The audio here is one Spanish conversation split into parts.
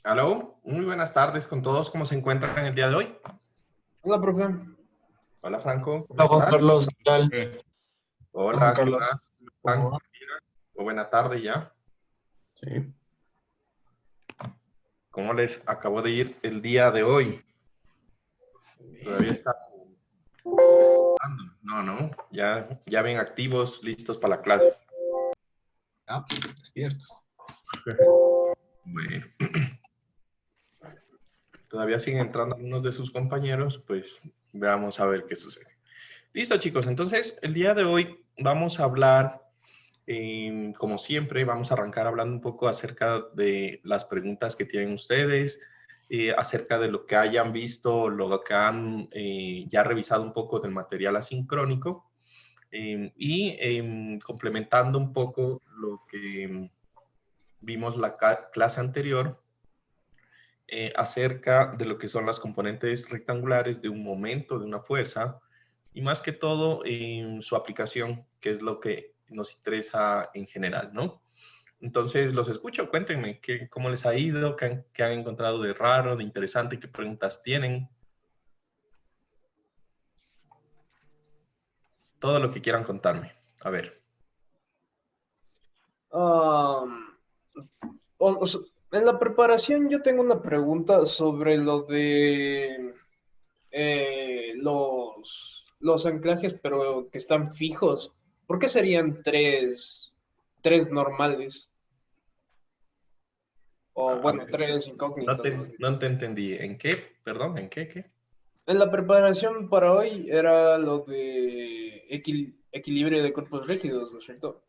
Aló, muy buenas tardes con todos. ¿Cómo se encuentran el día de hoy? Hola, profe. Hola, Franco, ¿cómo Hola Juan estás? Carlos, ¿qué tal? Juan Hola, ¿qué Carlos, más? ¿Cómo ¿cómo están? va? O buena tarde ya. Sí. ¿Cómo les acabó de ir el día de hoy? Todavía está. No, ya bien activos, listos para la clase. Ah, despierto. Bueno, todavía siguen entrando algunos de sus compañeros, pues veamos a ver qué sucede. Listo, chicos. Entonces, el día de hoy vamos a hablar. Como siempre, vamos a arrancar hablando un poco acerca de las preguntas que tienen ustedes, acerca de lo que hayan visto, lo que han ya revisado un poco del material asincrónico y complementando un poco lo que vimos la clase anterior acerca de lo que son las componentes rectangulares de un momento, de una fuerza, y más que todo en su aplicación, que es lo que nos interesa en general, ¿no? Entonces, los escucho, cuéntenme cómo les ha ido, qué han encontrado de raro, de interesante, qué preguntas tienen, todo lo que quieran contarme. A ver. Um, en la preparación yo tengo una pregunta sobre lo de los anclajes, pero que están fijos. ¿Por qué serían tres normales? O A bueno, ver, tres incógnitas, ¿no? no te entendí. ¿En qué? Perdón, ¿en qué? ¿Qué? En la preparación para hoy era lo de equilibrio de cuerpos rígidos, ¿no es cierto?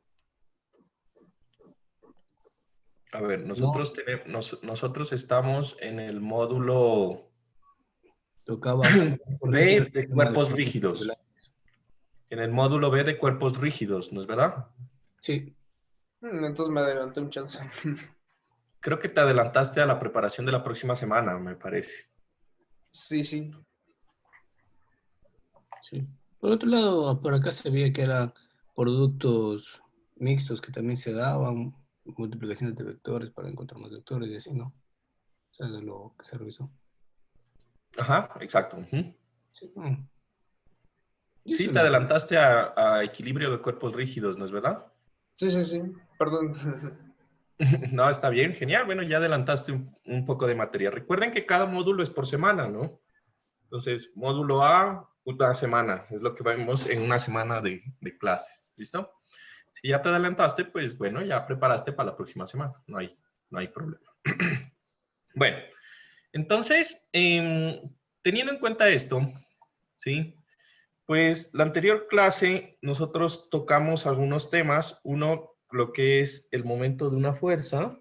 A ver, No, nosotros estamos en el módulo tocaba corregir B el de tema de cuerpos puntos rígidos. regulares. En el módulo B de cuerpos rígidos, ¿no es verdad? Sí, Entonces me adelanté un chance. Creo que te adelantaste a la preparación de la próxima semana, me parece. Sí, sí. sí. Por otro lado, por acá se veía que eran productos mixtos que también se daban, multiplicaciones de vectores para encontrar más vectores y así, ¿no? O sea, de lo que se revisó. Ajá, exacto. Ujú. Sí, y Sí, eso te lo... adelantaste a equilibrio de cuerpos rígidos, ¿no es verdad? Sí, sí, sí. Perdón. No, está bien, genial. Bueno, ya adelantaste un poco de materia. Recuerden que cada módulo es por semana, ¿no? Entonces, módulo A, una semana. Es lo que vemos en una semana de clases. ¿Listo? Si ya te adelantaste, pues bueno, ya preparaste para la próxima semana. No hay problema. Bueno, entonces, teniendo en cuenta esto, ¿sí? Pues la anterior clase nosotros tocamos algunos temas. Uno, lo que es el momento de una fuerza.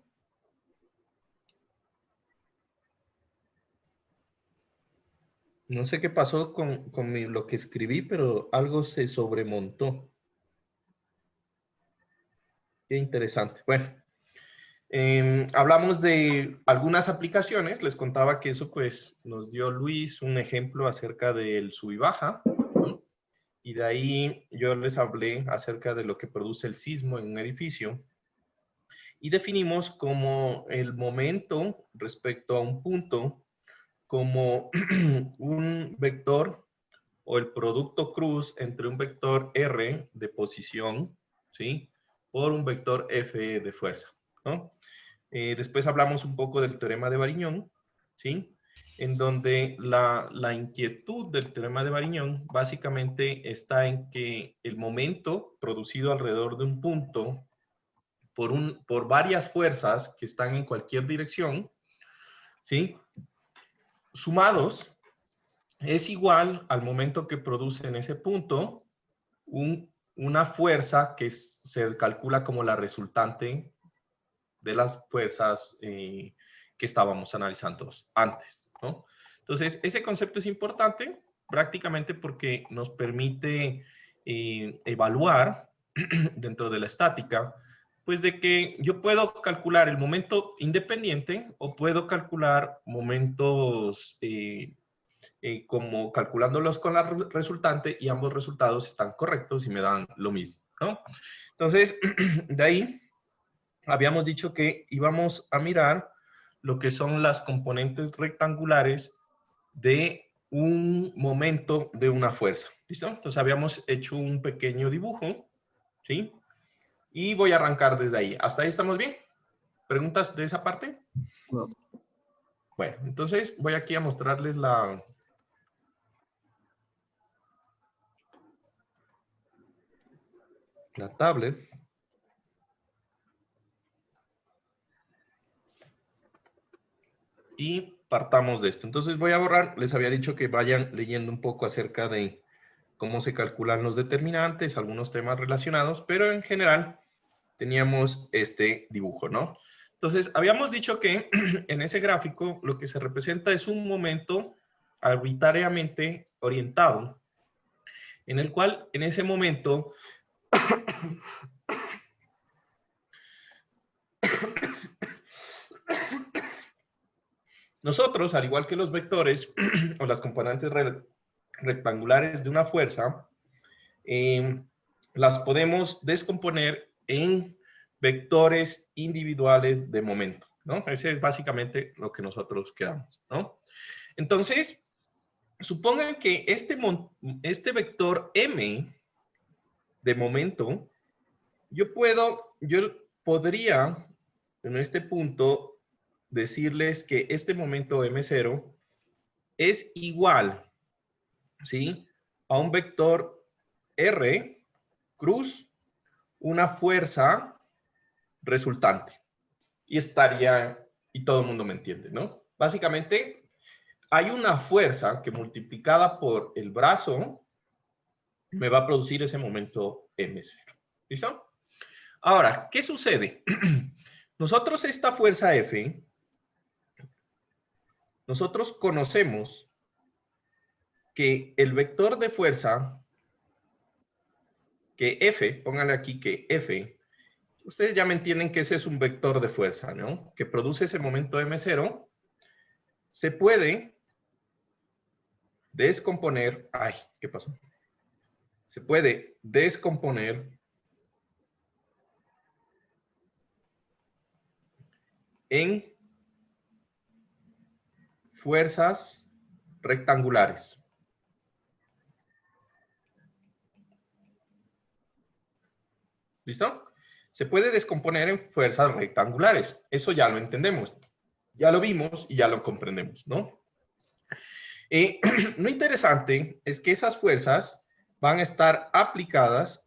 No sé qué pasó con lo que escribí, pero algo se sobremontó. Qué interesante. Bueno, hablamos de algunas aplicaciones. Les contaba que eso pues nos dio Luis un ejemplo acerca del sub y baja, ¿no? Y de ahí yo les hablé acerca de lo que produce el sismo en un edificio. Y definimos como el momento respecto a un punto como un vector o el producto cruz entre un vector R de posición, ¿sí? Por un vector F de fuerza, ¿no? Después hablamos un poco del teorema de Variñón, ¿sí? En donde la inquietud del teorema de Variñón básicamente está en que el momento producido alrededor de un punto por varias fuerzas que están en cualquier dirección, ¿sí? Sumados, es igual al momento que produce en ese punto una fuerza que se calcula como la resultante de las fuerzas que estábamos analizando antes, ¿no? Entonces, ese concepto es importante prácticamente porque nos permite evaluar dentro de la estática, pues de que yo puedo calcular el momento independiente o puedo calcular momentos como calculándolos con la resultante y ambos resultados están correctos y me dan lo mismo, ¿no? Entonces, de ahí habíamos dicho que íbamos a mirar lo que son las componentes rectangulares de un momento de una fuerza. ¿Listo? Entonces habíamos hecho un pequeño dibujo, ¿sí? Y voy a arrancar desde ahí. ¿Hasta ahí estamos bien? ¿Preguntas de esa parte? No. Bueno, entonces voy aquí a mostrarles la tablet. Y partamos de esto. Entonces voy a borrar, les había dicho que vayan leyendo un poco acerca de cómo se calculan los determinantes, algunos temas relacionados, pero en general teníamos este dibujo, ¿no? Entonces, habíamos dicho que en ese gráfico lo que se representa es un momento arbitrariamente orientado, en el cual en ese momento nosotros, al igual que los vectores o las componentes rectangulares de una fuerza, las podemos descomponer en vectores individuales de momento, ¿no? Ese es básicamente lo que nosotros quedamos, ¿no? Entonces, supongan que este vector m de momento, yo podría en este punto decirles que este momento m0 es igual, ¿sí? A un vector r cruz una fuerza resultante. Y todo el mundo me entiende, ¿no? Básicamente, hay una fuerza que multiplicada por el brazo me va a producir ese momento m0. ¿Listo? Ahora, ¿qué sucede? Nosotros esta fuerza F, nosotros conocemos que el vector de fuerza, que F, pónganle aquí que F, ustedes ya me entienden que ese es un vector de fuerza, ¿no? Que produce ese momento m0, se puede descomponer, ay, ¿qué pasó? Se puede descomponer en fuerzas rectangulares. ¿Listo? Se puede descomponer en fuerzas rectangulares. Eso ya lo entendemos. Ya lo vimos y ya lo comprendemos, ¿no? Lo interesante es que esas fuerzas van a estar aplicadas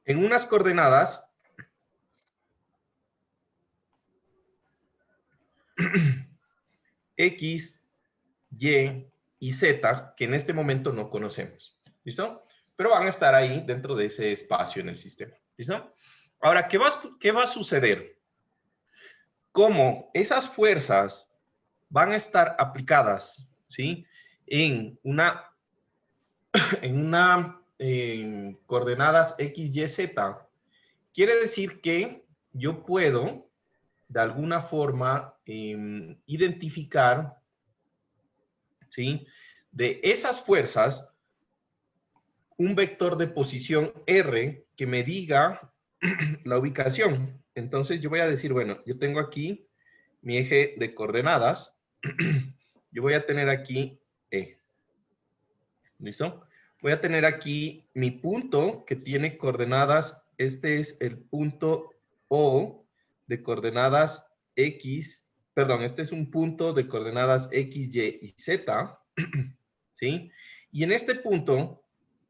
en unas coordenadas X, Y y Z que en este momento no conocemos. ¿Listo? Pero van a estar ahí dentro de ese espacio en el sistema. ¿Listo? Ahora, ¿qué va a suceder? Como esas fuerzas van a estar aplicadas, ¿sí? En coordenadas X, Y, Z, quiere decir que yo puedo, de alguna forma, identificar, ¿sí? De esas fuerzas, un vector de posición R que me diga la ubicación. Entonces yo voy a decir, bueno, yo tengo aquí mi eje de coordenadas. Yo voy a tener aquí E. ¿Listo? Voy a tener aquí mi punto que tiene coordenadas. Este es el punto O de coordenadas X. Perdón, este es un punto de coordenadas X, Y y Z. ¿Sí? Y en este punto,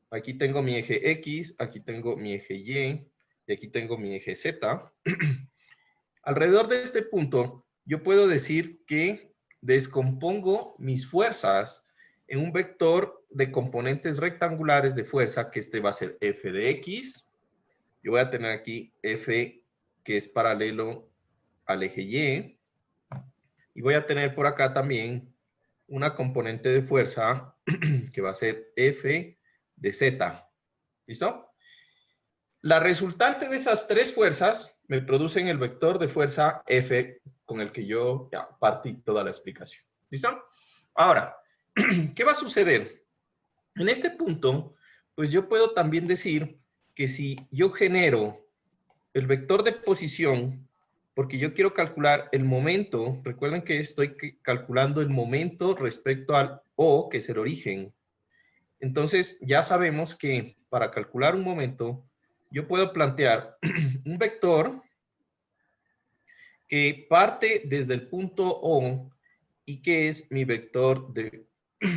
aquí tengo mi eje X, aquí tengo mi eje Y y aquí tengo mi eje Z. Alrededor de este punto, yo puedo decir que descompongo mis fuerzas en un vector de componentes rectangulares de fuerza, que este va a ser F de X. Yo voy a tener aquí F que es paralelo al eje Y. Y voy a tener por acá también una componente de fuerza que va a ser F de Z. ¿Listo? La resultante de esas tres fuerzas me producen el vector de fuerza F con el que yo ya partí toda la explicación. ¿Listo? Ahora, ¿qué va a suceder? En este punto, pues yo puedo también decir que si yo genero el vector de posición, porque yo quiero calcular el momento, recuerden que estoy calculando el momento respecto al O, que es el origen. Entonces, ya sabemos que para calcular un momento, yo puedo plantear un vector que parte desde el punto O y que es mi vector de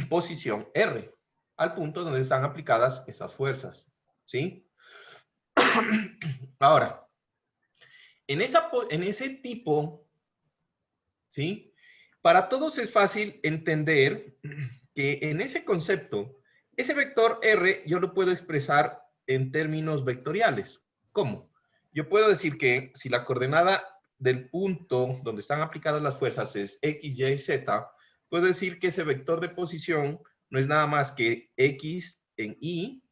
posición R, al punto donde están aplicadas estas fuerzas, ¿sí? Ahora, en ese tipo, ¿sí? Para todos es fácil entender que en ese concepto, ese vector R yo lo puedo expresar en términos vectoriales. ¿Cómo? Yo puedo decir que si la coordenada del punto donde están aplicadas las fuerzas es X, Y, Z, puedo decir que ese vector de posición no es nada más que X en Y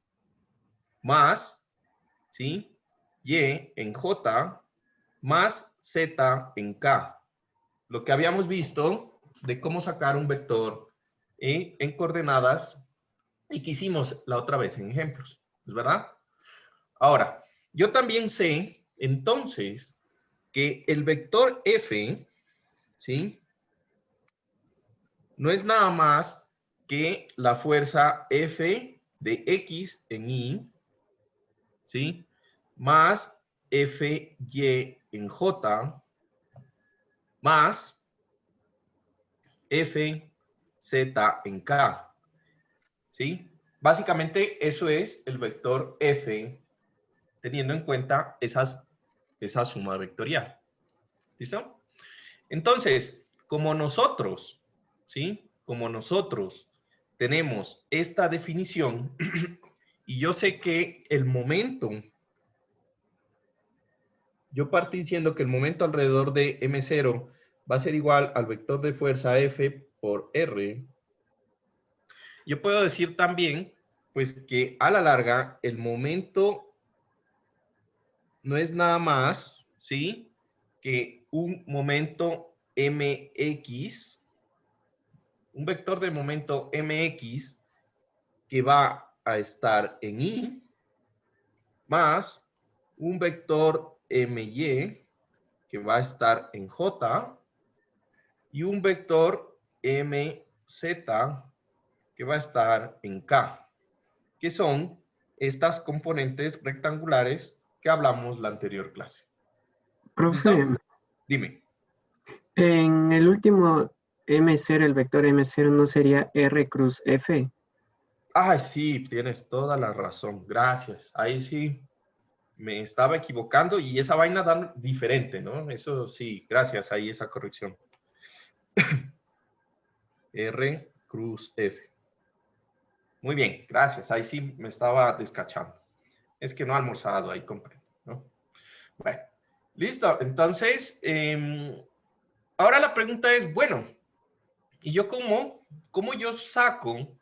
más, ¿sí? Y en J más Z en K. Lo que habíamos visto de cómo sacar un vector en coordenadas y que hicimos la otra vez en ejemplos, ¿es verdad? Ahora, yo también sé, entonces, que el vector F, ¿sí? No es nada más que la fuerza F de X en Y, ¿sí? Más Fy en J, más Fz en K, ¿sí? Básicamente eso es el vector F teniendo en cuenta esa suma vectorial. ¿Listo? Entonces, como nosotros, ¿sí? Como nosotros tenemos esta definición y yo sé que el momento, yo partí diciendo que el momento alrededor de M0 va a ser igual al vector de fuerza F por R. Yo puedo decir también, pues, que a la larga el momento no es nada más, ¿sí? Que un momento mx, un vector de momento mx que va a estar en y, más un vector my que va a estar en j, y un vector mz que va a estar en k, que son estas componentes rectangulares que hablamos la anterior clase. Profe, ¿Listo? Dime. en el último M0, el vector M0 no sería R cruz F. Ay, sí, tienes toda la razón. Gracias. Ahí sí me estaba equivocando y esa vaina da diferente, ¿no? Eso sí, gracias. Ahí esa corrección. R cruz F. Muy bien, gracias. Ahí sí me estaba descachando. Es que no he almorzado, ahí compré, ¿no? Bueno, listo. Entonces, ahora la pregunta es, bueno, ¿y yo cómo yo saco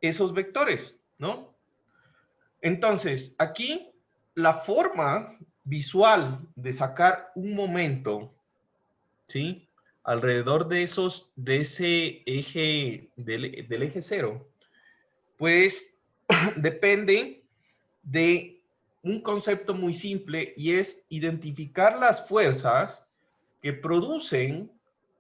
esos vectores, ¿no? Entonces, aquí la forma visual de sacar un momento, ¿sí? Alrededor de ese eje, del eje cero, pues depende de un concepto muy simple y es identificar las fuerzas que producen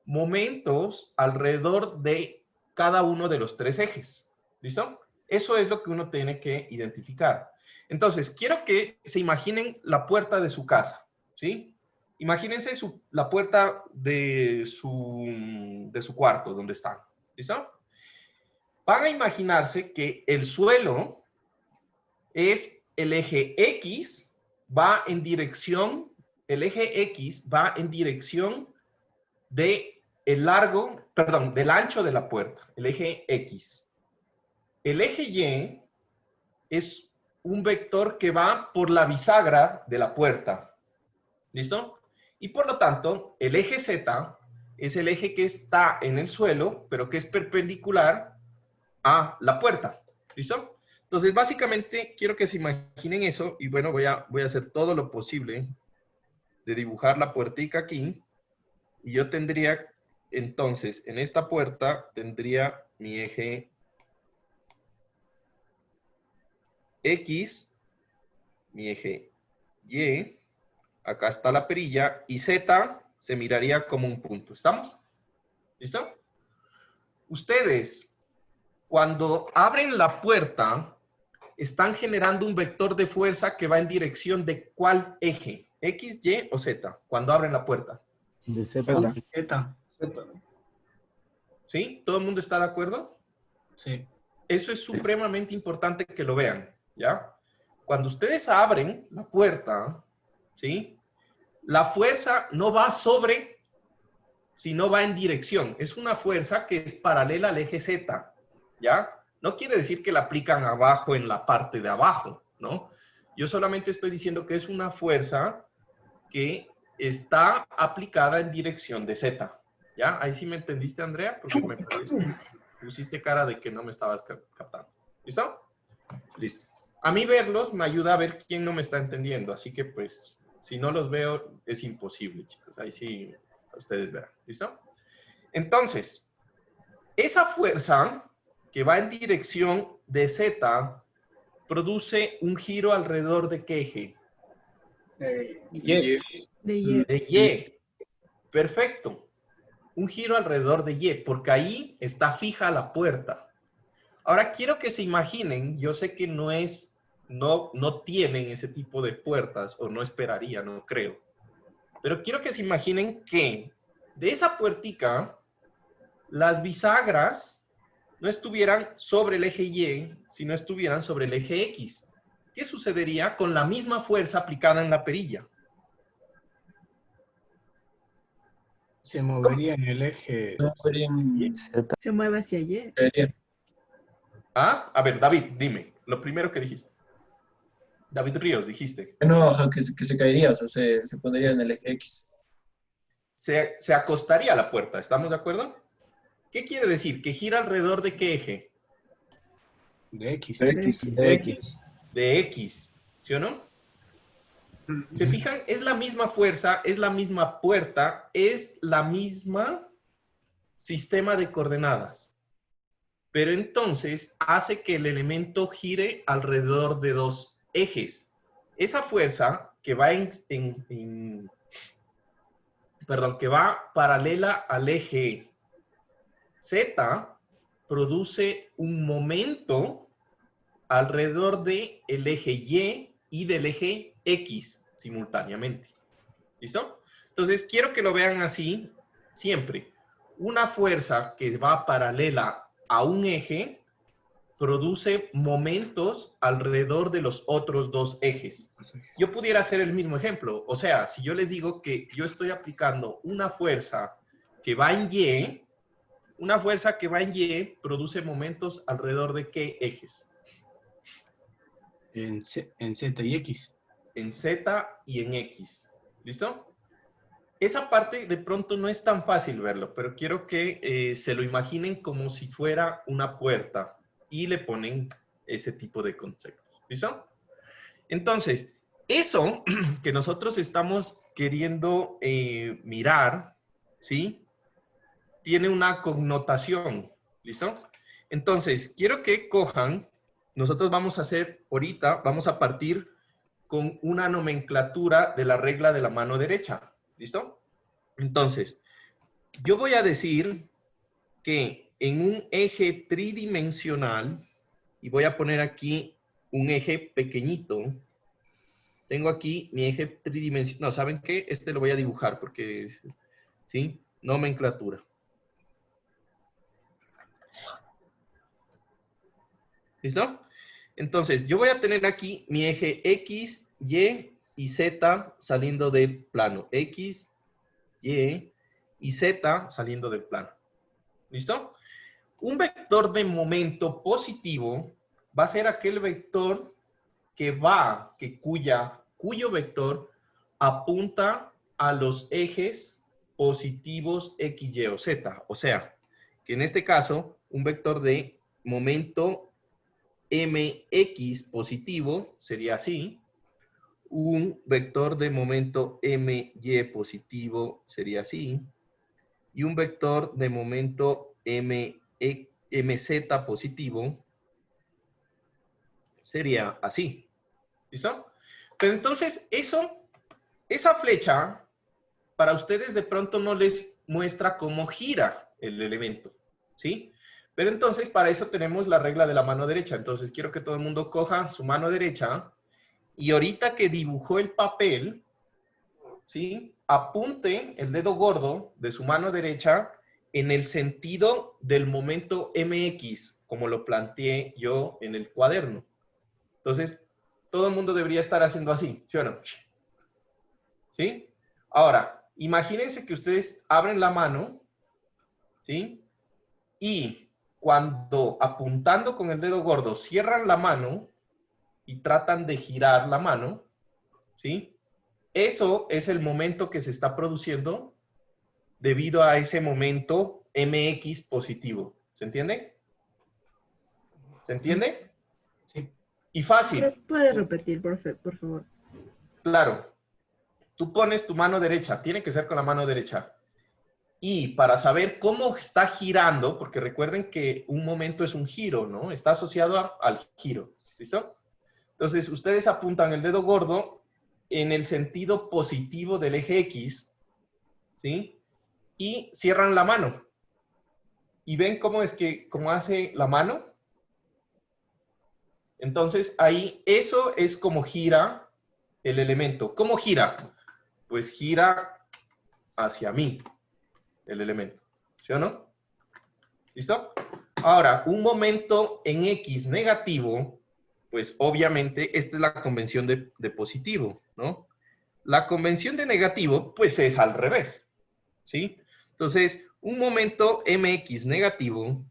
momentos alrededor de cada uno de los tres ejes. ¿Listo? Eso es lo que uno tiene que identificar. Entonces, quiero que se imaginen la puerta de su casa, ¿sí? Imagínense la puerta de su cuarto, donde están. ¿Listo? Van a imaginarse que el suelo es el eje X, va en dirección, el eje X va en dirección de el largo, perdón, del ancho de la puerta, el eje X. El eje Y es un vector que va por la bisagra de la puerta. ¿Listo? Y por lo tanto, el eje Z es el eje que está en el suelo, pero que es perpendicular a la puerta. ¿Listo? Entonces, básicamente, quiero que se imaginen eso y bueno, voy a hacer todo lo posible de dibujar la puertica aquí y yo tendría, entonces, en esta puerta tendría mi eje X, mi eje Y, acá está la perilla, y Z se miraría como un punto. ¿Estamos? ¿Listo? Ustedes, cuando abren la puerta, están generando un vector de fuerza que va en dirección de ¿cuál eje? ¿X, Y o Z? Cuando abren la puerta. De Z. Zeta. ¿Sí? ¿Todo el mundo está de acuerdo? Sí. Eso es supremamente importante que lo vean, ¿ya? Cuando ustedes abren la puerta, ¿sí? La fuerza no va sobre, sino va en dirección. Es una fuerza que es paralela al eje Z, ¿ya? No quiere decir que la aplican abajo en la parte de abajo, ¿no? Yo solamente estoy diciendo que es una fuerza que está aplicada en dirección de Z, ¿ya? Ahí sí me entendiste, Andrea, porque me pusiste cara de que no me estabas captando. ¿Listo? Listo. A mí verlos me ayuda a ver quién no me está entendiendo, así que pues, si no los veo, es imposible, chicos. Ahí sí, ustedes verán. ¿Listo? Entonces, esa fuerza que va en dirección de Z produce un giro alrededor de ¿qué eje? Y. De Y. Perfecto. Un giro alrededor de Y, porque ahí está fija la puerta. Ahora quiero que se imaginen, yo sé que no tienen ese tipo de puertas, o no esperaría, no creo. Pero quiero que se imaginen que de esa puertica, las bisagras no estuvieran sobre el eje Y, sino estuvieran sobre el eje X. ¿Qué sucedería con la misma fuerza aplicada en la perilla? Se movería en el eje. Z. Se mueve hacia Y. ¿Ah? A ver, David, dime, lo primero que dijiste. David Ríos, dijiste. No, ajá, que se caería, o sea, se pondría en el eje X. Se acostaría la puerta, ¿estamos de acuerdo? ¿Qué quiere decir? ¿Que gira alrededor de qué eje? De X. X. De X, ¿sí o no? ¿Se fijan? Es la misma fuerza, es la misma puerta, es la misma sistema de coordenadas. Pero entonces hace que el elemento gire alrededor de dos ejes. Esa fuerza que va que va paralela al eje Z produce un momento alrededor del eje Y del eje X simultáneamente. ¿Listo? Entonces, quiero que lo vean así siempre. Una fuerza que va paralela a un eje produce momentos alrededor de los otros dos ejes. Yo pudiera hacer el mismo ejemplo. O sea, si yo les digo que yo estoy aplicando una fuerza que va en Y, una fuerza que va en Y produce momentos alrededor de ¿qué ejes? En Z y X. En Z y en X. ¿Listo? Esa parte de pronto no es tan fácil verlo, pero quiero que se lo imaginen como si fuera una puerta y le ponen ese tipo de conceptos. ¿Listo? Entonces, eso que nosotros estamos queriendo mirar, ¿sí? Tiene una connotación. ¿Listo? Entonces, quiero que cojan, nosotros vamos a hacer ahorita, vamos a partir con una nomenclatura de la regla de la mano derecha. ¿Listo? Entonces, yo voy a decir que en un eje tridimensional, y voy a poner aquí un eje pequeñito, tengo aquí mi eje tridimensional. No, ¿saben qué? Este lo voy a dibujar porque, ¿sí? Nomenclatura. ¿Listo? Entonces, yo voy a tener aquí mi eje X, Y Z saliendo del plano. X, Y y Z saliendo del plano. ¿Listo? Un vector de momento positivo va a ser aquel vector cuyo vector apunta a los ejes positivos X, Y o Z. O sea, que en este caso, un vector de momento MX positivo sería así. Un vector de momento MY positivo sería así. Y un vector de momento MZ positivo sería así. ¿Listo? Pero entonces, esa flecha, para ustedes de pronto no les muestra cómo gira el elemento, ¿sí? Pero entonces, para eso tenemos la regla de la mano derecha. Entonces, quiero que todo el mundo coja su mano derecha y ahorita que dibujó el papel, ¿sí? Apunte el dedo gordo de su mano derecha en el sentido del momento MX, como lo planteé yo en el cuaderno. Entonces, todo el mundo debería estar haciendo así, ¿sí o no? ¿Sí? Ahora, imagínense que ustedes abren la mano, ¿sí? Y cuando apuntando con el dedo gordo cierran la mano y tratan de girar la mano, ¿sí? Eso es el momento que se está produciendo debido a ese momento MX positivo. ¿Se entiende? ¿Se entiende? Sí. Y fácil. ¿Puedes repetir, por favor? Claro. Tú pones tu mano derecha, tiene que ser con la mano derecha. Y para saber cómo está girando, porque recuerden que un momento es un giro, ¿no? Está asociado al giro. ¿Listo? Entonces, ustedes apuntan el dedo gordo en el sentido positivo del eje X, ¿sí? Y cierran la mano. ¿Y ven cómo hace la mano? Entonces, ahí, eso es como gira el elemento. ¿Cómo gira? Pues gira hacia mí el elemento. ¿Sí o no? ¿Listo? Ahora, un momento en X negativo, pues obviamente esta es la convención de positivo, ¿no? La convención de negativo, pues es al revés, ¿sí? Entonces, un momento MX negativo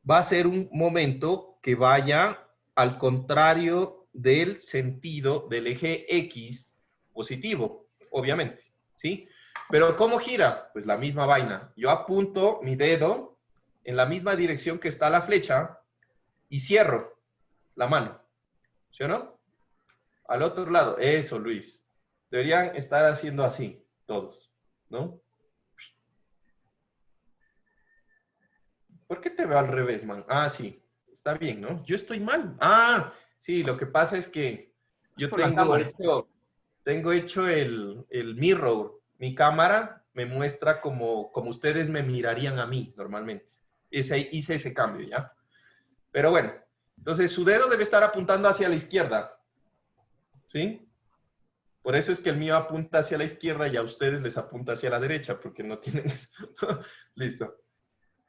va a ser un momento que vaya al contrario del sentido del eje X positivo, obviamente, ¿sí? Pero ¿cómo gira? Pues la misma vaina. Yo apunto mi dedo en la misma dirección que está la flecha y cierro la mano, ¿sí o no? Al otro lado, eso, Luis. Deberían estar haciendo así, todos, ¿no? ¿Por qué te veo al revés, man? Ah, sí, está bien, ¿no? Yo estoy mal. Ah, sí, lo que pasa es que yo Por la cámara. tengo hecho el mirror. Mi cámara me muestra como ustedes me mirarían a mí normalmente. Hice ese cambio, ¿ya? Pero bueno, entonces su dedo debe estar apuntando hacia la izquierda, ¿sí? Por eso es que el mío apunta hacia la izquierda y a ustedes les apunta hacia la derecha, porque no tienen eso. Listo.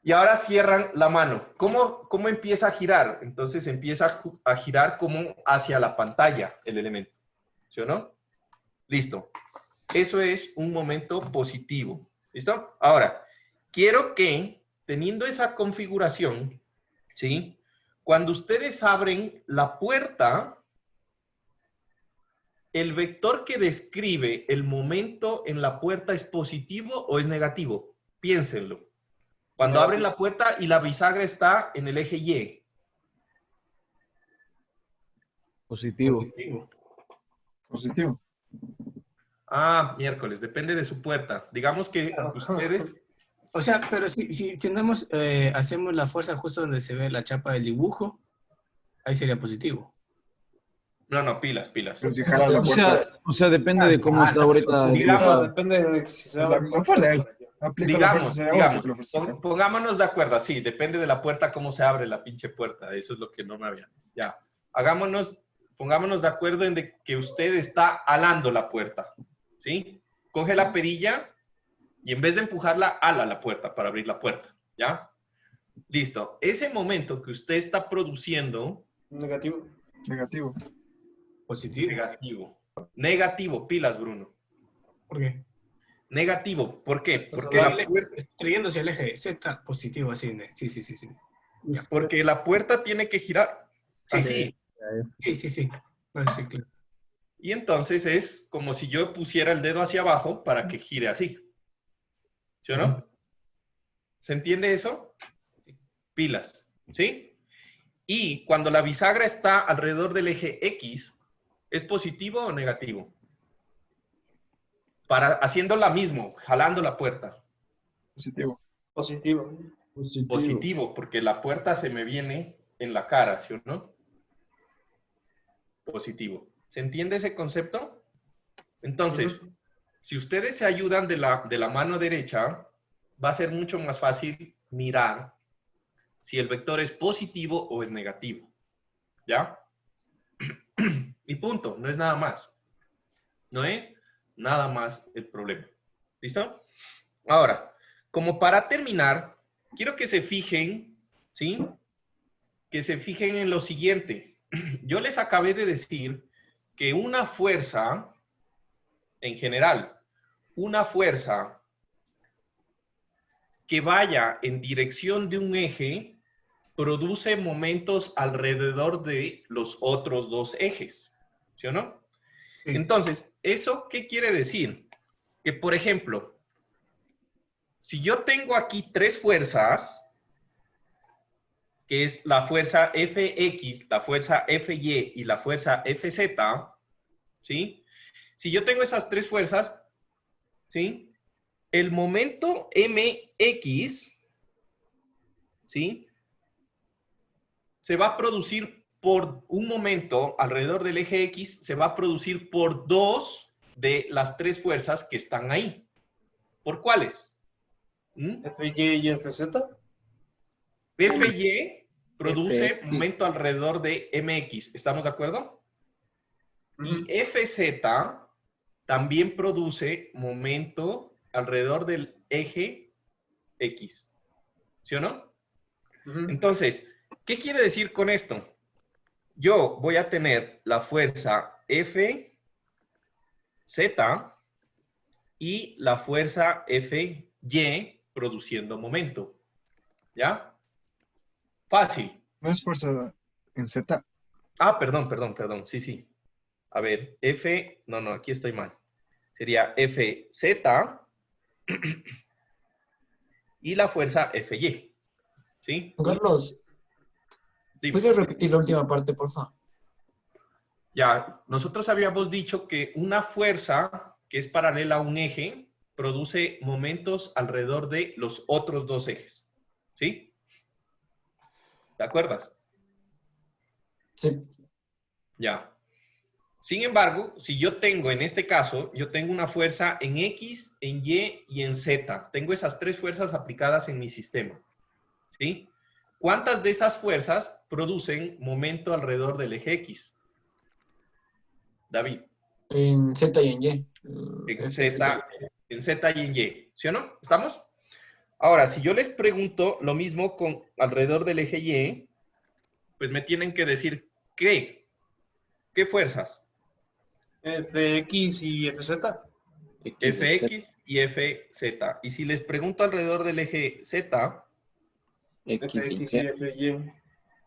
Y ahora cierran la mano. ¿Cómo empieza a girar? Entonces empieza a girar como hacia la pantalla el elemento. ¿Sí o no? Listo. Eso es un momento positivo. ¿Listo? Ahora, quiero que, teniendo esa configuración, ¿sí? Cuando ustedes abren la puerta, ¿el vector que describe el momento en la puerta es positivo o es negativo? Piénsenlo. Cuando abren la puerta y la bisagra está en el eje Y. Positivo. Positivo. Ah, miércoles, depende de su puerta. Digamos que ustedes... O sea, pero si tenemos, hacemos la fuerza justo donde se ve la chapa del dibujo, ahí sería positivo. No, pilas. Pero si jalas la O puerta, sea, depende de cómo está ahorita. Digamos, Depende de si se abre la fuerza. Aplica la fuerza hacia abajo, aplica la fuerza hacia abajo. Pongámonos de acuerdo, sí, depende de la puerta, cómo se abre la pinche puerta. Eso es lo que no me había. Ya. Pongámonos de acuerdo en que usted está alando la puerta, ¿sí? Coge la perilla y en vez de empujarla, ala la puerta para abrir la puerta, ¿ya? Listo. Ese momento que usted está produciendo... Negativo. Negativo. Positivo. Negativo, pilas, Bruno. ¿Por qué? Negativo, ¿por qué? Porque la puerta... Trayéndose al eje Z, positivo, así. Sí. Porque la puerta tiene que girar así. Sí. Bueno, sí, claro. Y entonces es como si yo pusiera el dedo hacia abajo para que gire así. ¿Sí o no? ¿Se entiende eso? Pilas, ¿sí? Y cuando la bisagra está alrededor del eje X, ¿es positivo o negativo? Haciendo la mismo, jalando la puerta. Positivo. Positivo. Positivo, porque la puerta se me viene en la cara, ¿sí o no? Positivo. ¿Se entiende ese concepto? Entonces, si ustedes se ayudan de la mano derecha, va a ser mucho más fácil mirar si el vector es positivo o es negativo. ¿Ya? Y punto, no es nada más. No es nada más el problema. ¿Listo? Ahora, como para terminar, quiero que se fijen, ¿sí? Que se fijen en lo siguiente. Yo les acabé de decir que una fuerza, en general, una fuerza que vaya en dirección de un eje produce momentos alrededor de los otros dos ejes, ¿sí o no? Sí. Entonces, ¿eso qué quiere decir? Que, por ejemplo, si yo tengo aquí tres fuerzas, que es la fuerza Fx, la fuerza Fy y la fuerza Fz, ¿sí? Si yo tengo esas tres fuerzas, ¿sí? El momento Mx, ¿sí? Se va a producir por un momento alrededor del eje X, se va a producir por dos de las tres fuerzas que están ahí. ¿Por cuáles? Fy y Fz. Fy produce Fx. momento alrededor de Mx. ¿Estamos de acuerdo? Y Fz también produce momento alrededor del eje X. ¿Sí o no? Entonces, ¿qué quiere decir con esto? Yo voy a tener la fuerza Fz y la fuerza Fy produciendo momento. ¿Ya? Fácil. ¿No es fuerza en Z? Ah, perdón. Sí. A ver, no, aquí estoy mal. Sería Fz y la fuerza Fy. ¿Sí? Carlos, Dime. ¿puedes repetir la última parte, por favor? Ya, nosotros habíamos dicho que una fuerza que es paralela a un eje produce momentos alrededor de los otros dos ejes. ¿Sí? ¿Te acuerdas? Sí. Ya. Sin embargo, si yo tengo, en este caso, yo tengo una fuerza en X, en Y y en Z. Tengo esas tres fuerzas aplicadas en mi sistema. ¿Sí? ¿Cuántas de esas fuerzas producen momento alrededor del eje X? David. En Z y en Y. En Z y en Y. ¿Sí o no? ¿Estamos? Ahora, si yo les pregunto lo mismo con alrededor del eje Y, pues me tienen que decir ¿qué? ¿Qué fuerzas? Fx y Fz. Fx y Fz. Y si les pregunto alrededor del eje Z, Fx y Fy.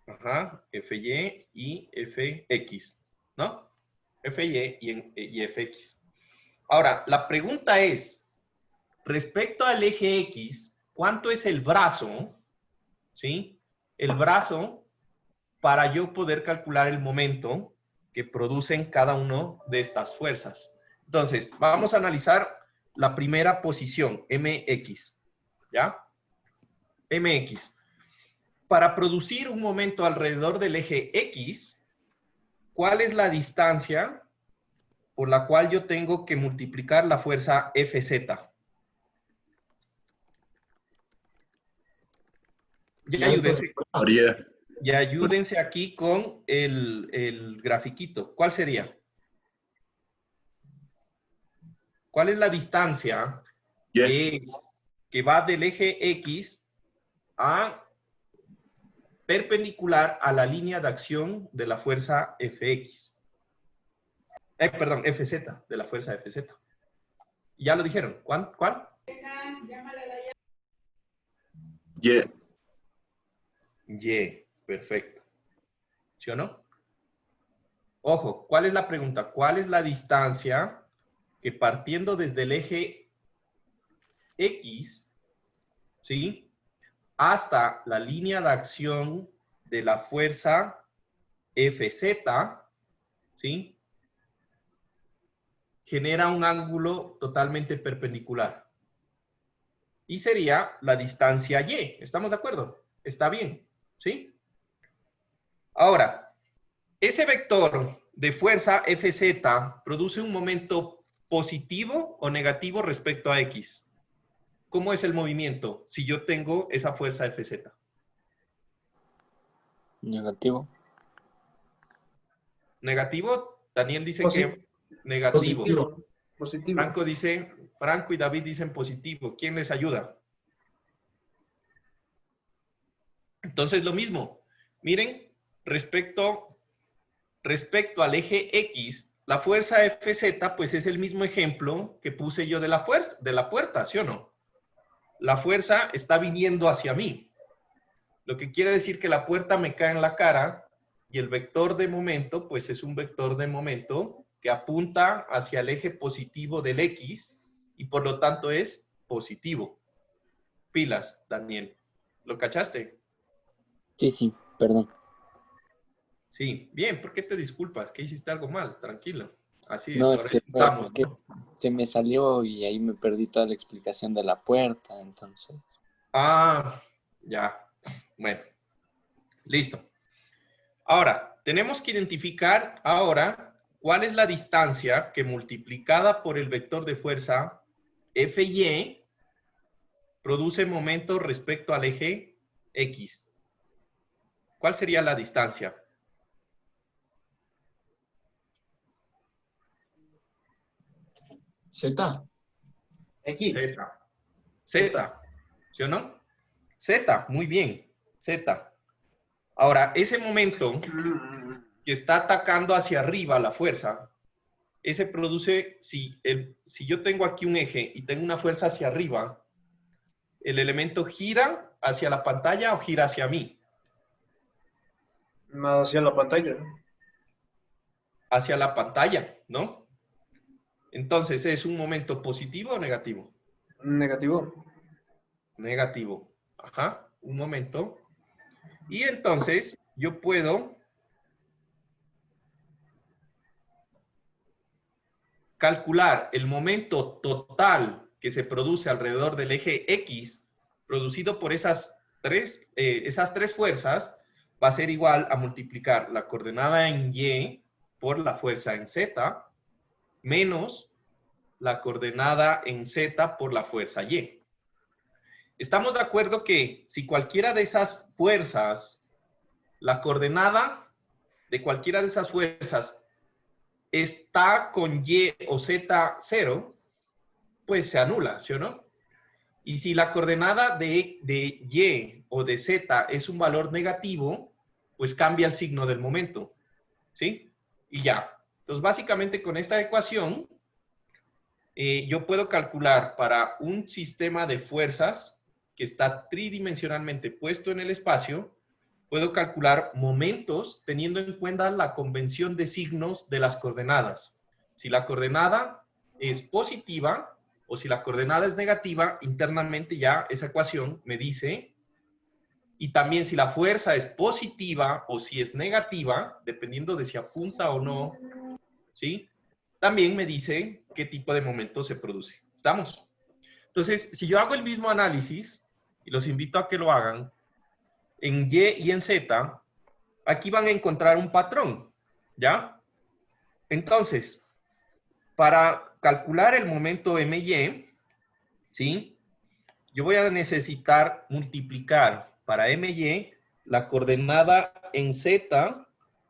ajá, Fy y Fx, ¿no? Fy y Fx. Ahora, la pregunta es, respecto al eje X, ¿cuánto es el brazo? ¿Sí? El brazo para yo poder calcular el momento que producen cada una de estas fuerzas. Entonces, vamos a analizar la primera posición, Mx. ¿Ya? Mx. Para producir un momento alrededor del eje X, ¿cuál es la distancia por la cual yo tengo que multiplicar la fuerza Fz? Ya ayúdense aquí con el grafiquito. ¿Cuál sería? ¿Cuál es la distancia que va del eje X a perpendicular a la línea de acción de la fuerza Fx? Perdón, Fz, de la fuerza Fz. ¿Ya lo dijeron? ¿Cuál? Y, perfecto. ¿Sí o no? Ojo, ¿cuál es la pregunta? ¿Cuál es la distancia que partiendo desde el eje X, ¿sí? Hasta la línea de acción de la fuerza Fz, ¿sí? Genera un ángulo totalmente perpendicular. Y sería la distancia Y. ¿Estamos de acuerdo? Está bien, ¿sí? Ahora, ese vector de fuerza Fz produce un momento positivo o negativo respecto a X. ¿Cómo es el movimiento si yo tengo esa fuerza Fz? Negativo. ¿Negativo? Daniel dice Posi- que negativo. Positivo. Positivo. Franco y David dicen positivo. ¿Quién les ayuda? Entonces, lo mismo. Miren, respecto al eje X, la fuerza Fz, pues es el mismo ejemplo que puse yo de la puerta, ¿sí o no? La fuerza está viniendo hacia mí. Lo que quiere decir que la puerta me cae en la cara y el vector de momento, pues es un vector de momento que apunta hacia el eje positivo del X y por lo tanto es positivo. Pilas, Daniel. ¿Lo cachaste? Sí, perdón. Sí, bien, ¿por qué te disculpas? ¿Que hiciste algo mal? Tranquilo. Así, No, por ahí estamos, es que ¿no? se me salió y ahí me perdí toda la explicación de la puerta, entonces. Ah, ya. Bueno, listo. Ahora, tenemos que identificar ahora cuál es la distancia que multiplicada por el vector de fuerza Fy produce momento respecto al eje X. ¿Cuál sería la distancia? Z. X. Z, ¿sí o no? Z, muy bien, Z. Ahora, ese momento que está atacando hacia arriba la fuerza, ese produce, si yo tengo aquí un eje y tengo una fuerza hacia arriba, ¿el elemento gira hacia la pantalla o gira hacia mí? Hacia la pantalla. Hacia la pantalla, ¿no? Entonces, ¿es un momento positivo o negativo? Negativo. Negativo. Ajá, un momento. Y entonces, yo puedo calcular el momento total que se produce alrededor del eje X, producido por esas tres fuerzas, va a ser igual a multiplicar la coordenada en Y por la fuerza en Z, menos la coordenada en Z por la fuerza Y. Estamos de acuerdo que si cualquiera de esas fuerzas, la coordenada de cualquiera de esas fuerzas está con Y o Z 0, pues se anula, ¿sí o no? Y si la coordenada de Y o de Z es un valor negativo, pues cambia el signo del momento, ¿sí? Y ya. Entonces, básicamente con esta ecuación, yo puedo calcular para un sistema de fuerzas que está tridimensionalmente puesto en el espacio, puedo calcular momentos teniendo en cuenta la convención de signos de las coordenadas. Si la coordenada es positiva o si la coordenada es negativa, internamente ya esa ecuación me dice, y también si la fuerza es positiva o si es negativa, dependiendo de si apunta o no, ¿sí? También me dice qué tipo de momento se produce. ¿Estamos? Entonces, si yo hago el mismo análisis, y los invito a que lo hagan, en Y y en Z, aquí van a encontrar un patrón, ¿ya? Entonces, para calcular el momento MY, ¿sí? Yo voy a necesitar multiplicar para MY la coordenada en Z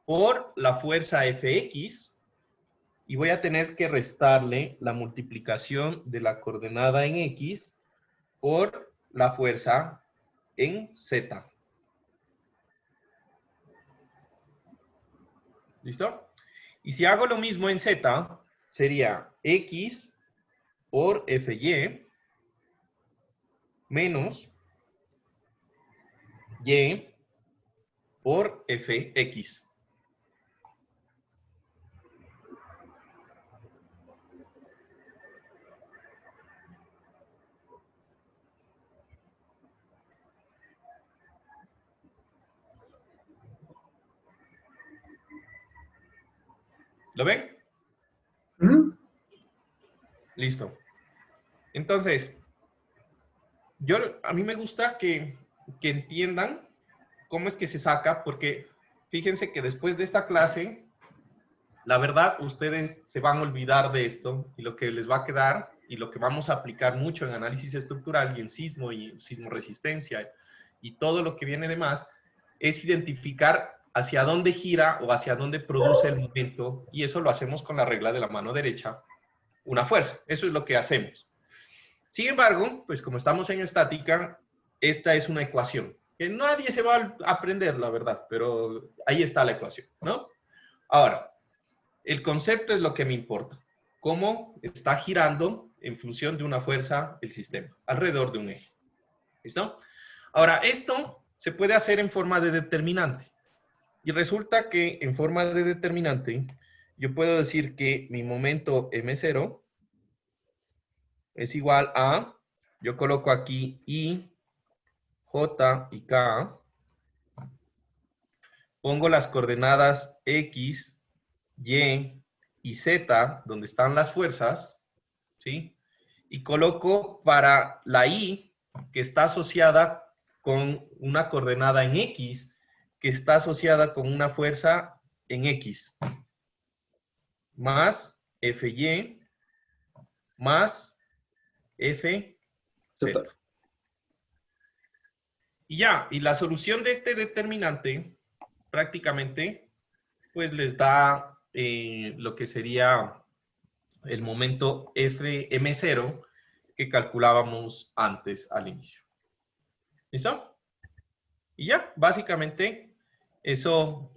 por la fuerza Fx y voy a tener que restarle la multiplicación de la coordenada en X por la fuerza en Z. ¿Listo? Y si hago lo mismo en Z, sería X por Fy menos Y por Fx. ¿Lo ven? Listo. Entonces, a mí me gusta que entiendan cómo es que se saca, porque fíjense que después de esta clase, la verdad, ustedes se van a olvidar de esto y lo que les va a quedar y lo que vamos a aplicar mucho en análisis estructural y en sismo y sismoresistencia y todo lo que viene de más, es identificar hacia dónde gira o hacia dónde produce el momento, y eso lo hacemos con la regla de la mano derecha, una fuerza. Eso es lo que hacemos. Sin embargo, pues como estamos en estática, esta es una ecuación que nadie se va a aprender, la verdad, pero ahí está la ecuación, ¿no? Ahora, el concepto es lo que me importa. Cómo está girando en función de una fuerza el sistema, alrededor de un eje. ¿Listo? Ahora, esto se puede hacer en forma de determinante. Y resulta que en forma de determinante, yo puedo decir que mi momento M0 es igual a, yo coloco aquí I, J y K, pongo las coordenadas X, Y y Z, donde están las fuerzas, ¿sí? Y coloco para la I, que está asociada con una coordenada en X, que está asociada con una fuerza en X, más FY, más FZ. Y ya, y la solución de este determinante, prácticamente, pues les da lo que sería el momento M0 que calculábamos antes al inicio. ¿Listo? Y ya, básicamente, eso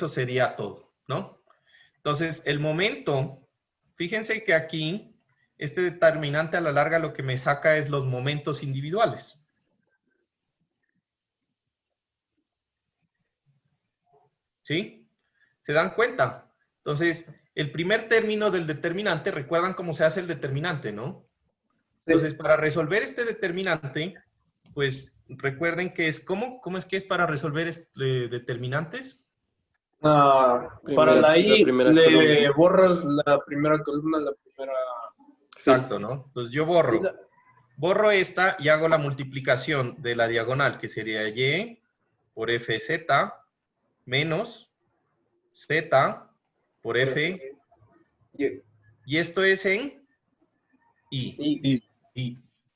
sería todo, ¿no? Entonces, el momento, fíjense que aquí, este determinante a la larga lo que me saca es los momentos individuales. ¿Sí? ¿Se dan cuenta? Entonces, el primer término del determinante, recuerdan cómo se hace el determinante, ¿no? Entonces, para resolver este determinante, pues recuerden que es, ¿cómo es que es para resolver determinantes? Para la I le columna. borras la primera columna, la primera... Exacto, ¿no? Entonces yo borro esta y hago la multiplicación de la diagonal, que sería Y por FZ menos Z por F. Y esto es en I.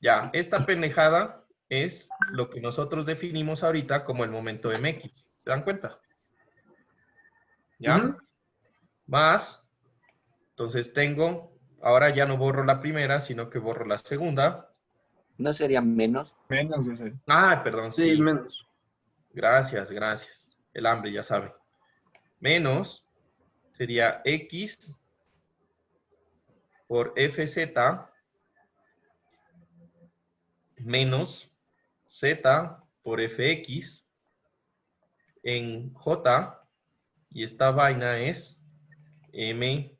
Ya, esta pendejada es lo que nosotros definimos ahorita como el momento MX. ¿Se dan cuenta? ¿Ya? Más, entonces tengo, ahora ya no borro la primera, sino que borro la segunda. ¿No sería menos? Menos de ese. Ah, perdón, sí. Sí, menos. Gracias, gracias. El hambre, ya sabe. Menos sería X por FZ menos Z por FX en J, y esta vaina es MY.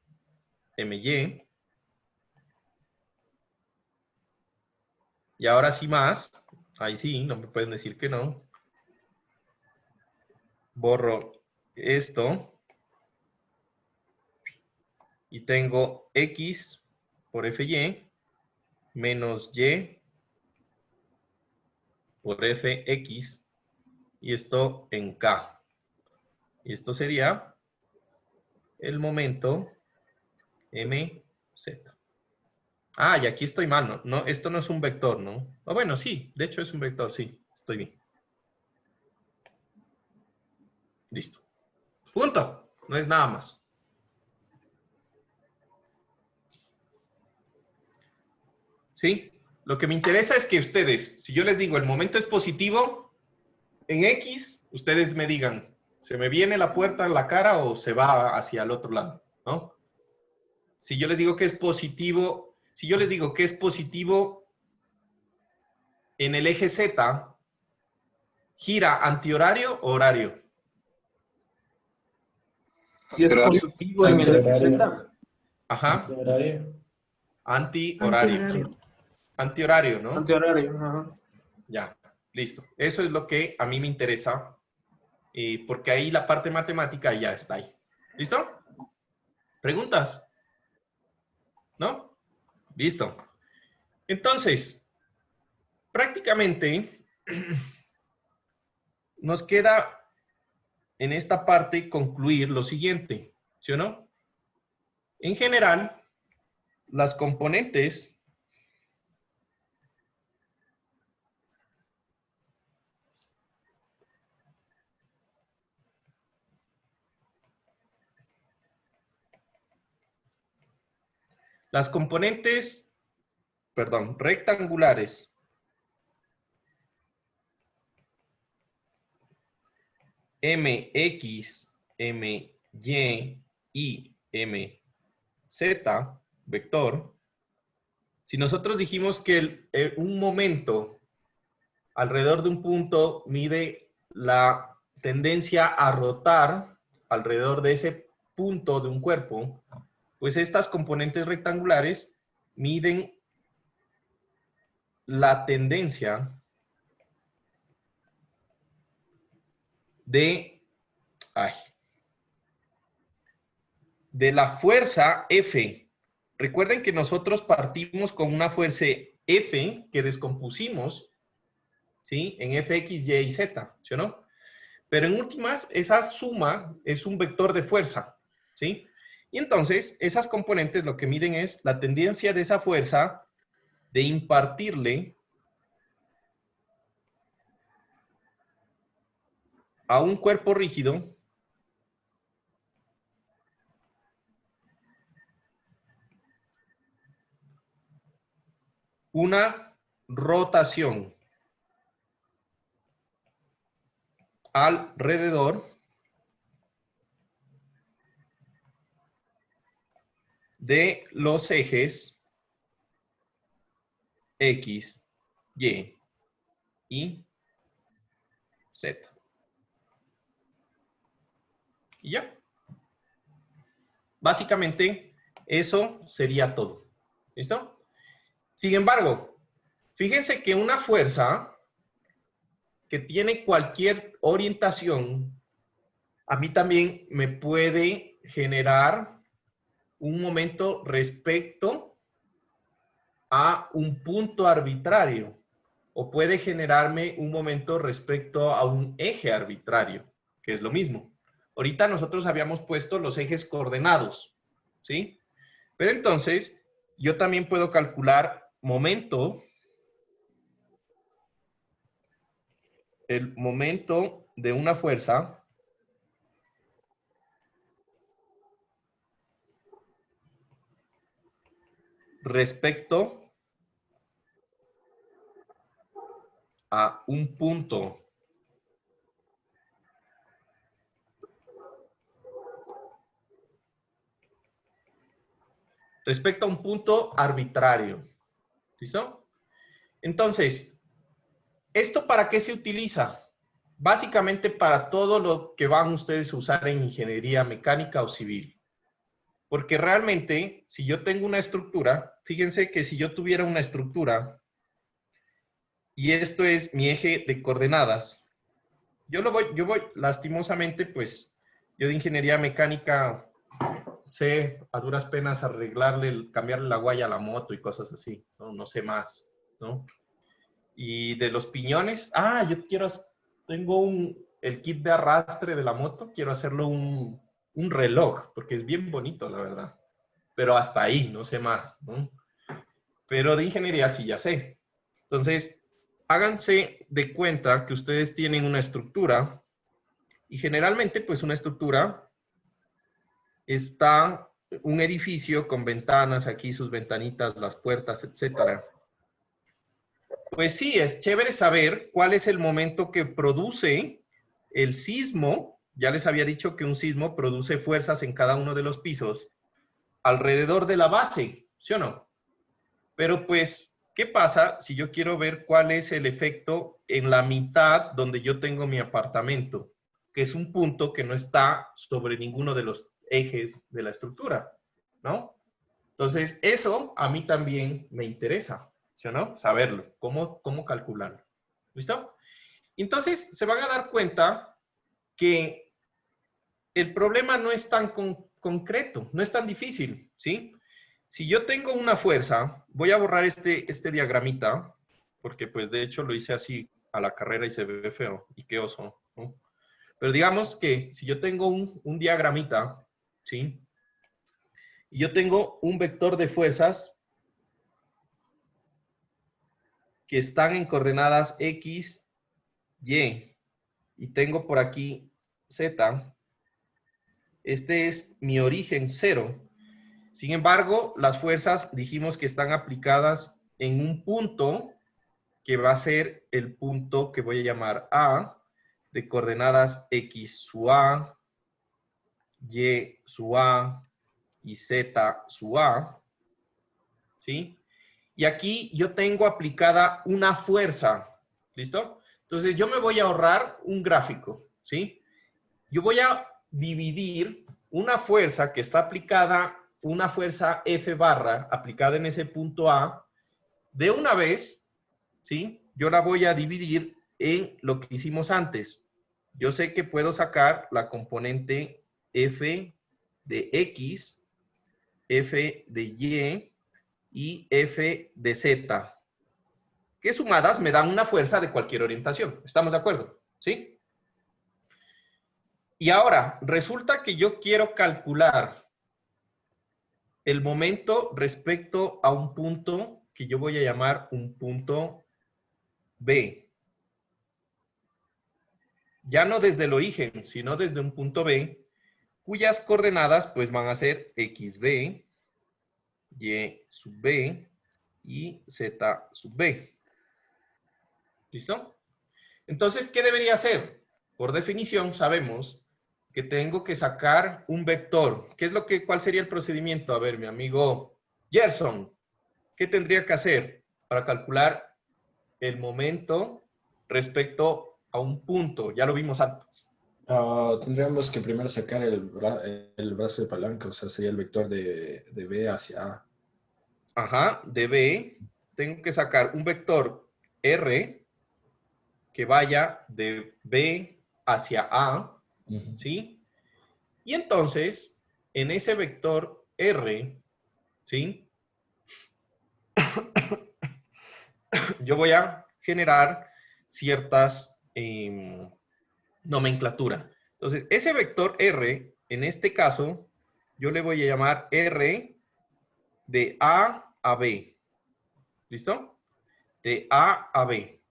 Y ahora sí más, ahí sí, no me pueden decir que no. Borro esto y tengo X por FY menos Y por FX, y esto en K. Y esto sería el momento MZ. Ah, y aquí estoy mal, ¿no? No, esto no es un vector, ¿no? Oh, bueno, sí, de hecho es un vector, sí, estoy bien. Listo. Punto. No es nada más. ¿Sí? Lo que me interesa es que ustedes, si yo les digo el momento es positivo, en X, ustedes me digan, ¿se me viene la puerta en la cara o se va hacia el otro lado? ¿No? Si yo les digo que es positivo, si yo les digo que es positivo en el eje Z, ¿gira antihorario o horario? Si es positivo en el eje Z. Ajá. Antihorario. Antihorario, ¿no? Antihorario, ajá. Ya, listo. Eso es lo que a mí me interesa, porque ahí la parte matemática ya está ahí. ¿Listo? ¿Preguntas? ¿No? Listo. Entonces, prácticamente, nos queda en esta parte concluir lo siguiente, ¿sí o no? En general, las componentes rectangulares MX, MY y MZ, vector, si nosotros dijimos que un momento alrededor de un punto mide la tendencia a rotar alrededor de ese punto de un cuerpo, pues estas componentes rectangulares miden la tendencia de la fuerza F. Recuerden que nosotros partimos con una fuerza F que descompusimos, ¿sí? En F, X, Y y Z, ¿sí o no? Pero en últimas, esa suma es un vector de fuerza, ¿sí? Y entonces, esas componentes lo que miden es la tendencia de esa fuerza de impartirle a un cuerpo rígido una rotación alrededor de los ejes X, Y y Z. Y ya. Básicamente, eso sería todo. ¿Listo? Sin embargo, fíjense que una fuerza que tiene cualquier orientación, a mí también me puede generar un momento respecto a un punto arbitrario, o puede generarme un momento respecto a un eje arbitrario, que es lo mismo. Ahorita nosotros habíamos puesto los ejes coordenados, ¿sí? Pero entonces, yo también puedo calcular momento, el momento de una fuerza respecto a un punto arbitrario. ¿Listo? Entonces, ¿esto para qué se utiliza? Básicamente para todo lo que van ustedes a usar en ingeniería mecánica o civil. Porque realmente, si yo tengo una estructura, fíjense que si yo tuviera una estructura y esto es mi eje de coordenadas, yo voy, lastimosamente, pues, yo de ingeniería mecánica sé a duras penas cambiarle la guaya a la moto y cosas así, ¿no? No sé más, ¿no? Y de los piñones, tengo el kit de arrastre de la moto, quiero hacerlo un reloj, porque es bien bonito, la verdad. Pero hasta ahí, no sé más, ¿no? Pero de ingeniería sí ya sé. Entonces, háganse de cuenta que ustedes tienen una estructura y generalmente, pues una estructura está un edificio con ventanas, aquí sus ventanitas, las puertas, etcétera. Pues sí, es chévere saber cuál es el momento que produce el sismo. Ya les había dicho que un sismo produce fuerzas en cada uno de los pisos alrededor de la base, ¿sí o no? Pero pues, ¿qué pasa si yo quiero ver cuál es el efecto en la mitad donde yo tengo mi apartamento? Que es un punto que no está sobre ninguno de los ejes de la estructura, ¿no? Entonces, eso a mí también me interesa, ¿sí o no? Saberlo, cómo calcularlo. ¿Listo? Entonces, se van a dar cuenta que el problema no es tan concreto, no es tan difícil, ¿sí? Si yo tengo una fuerza, voy a borrar este diagramita, porque pues de hecho lo hice así a la carrera y se ve feo, y qué oso, ¿no? Pero digamos que si yo tengo un diagramita, ¿sí? Y yo tengo un vector de fuerzas que están en coordenadas X, Y, y tengo por aquí Z. Este es mi origen 0. Sin embargo, las fuerzas dijimos que están aplicadas en un punto que va a ser el punto que voy a llamar A, de coordenadas X su A, Y su A y Z su A, ¿sí? Y aquí yo tengo aplicada una fuerza, ¿listo? Entonces yo me voy a ahorrar un gráfico, ¿sí? Yo voy a dividir una fuerza que está aplicada, una fuerza F barra aplicada en ese punto A, de una vez, ¿sí? Yo la voy a dividir en lo que hicimos antes. Yo sé que puedo sacar la componente F de X, F de Y F de Z, que sumadas me dan una fuerza de cualquier orientación. ¿Estamos de acuerdo? ¿Sí? Y ahora, resulta que yo quiero calcular el momento respecto a un punto que yo voy a llamar un punto B. Ya no desde el origen, sino desde un punto B, cuyas coordenadas pues van a ser XB, Y sub B y Z sub B. ¿Listo? Entonces, ¿qué debería hacer? Por definición, sabemos que tengo que sacar un vector. ¿Cuál sería el procedimiento? A ver, mi amigo Gerson, ¿qué tendría que hacer para calcular el momento respecto a un punto? Ya lo vimos antes. Tendríamos que primero sacar el brazo de palanca, o sea, sería el vector de B hacia A. Ajá, de B, tengo que sacar un vector R que vaya de B hacia A, ¿sí? Y entonces, en ese vector R, ¿sí? Yo voy a generar ciertas nomenclatura. Entonces, ese vector R, en este caso, yo le voy a llamar R de A a B. ¿Listo? De A a B.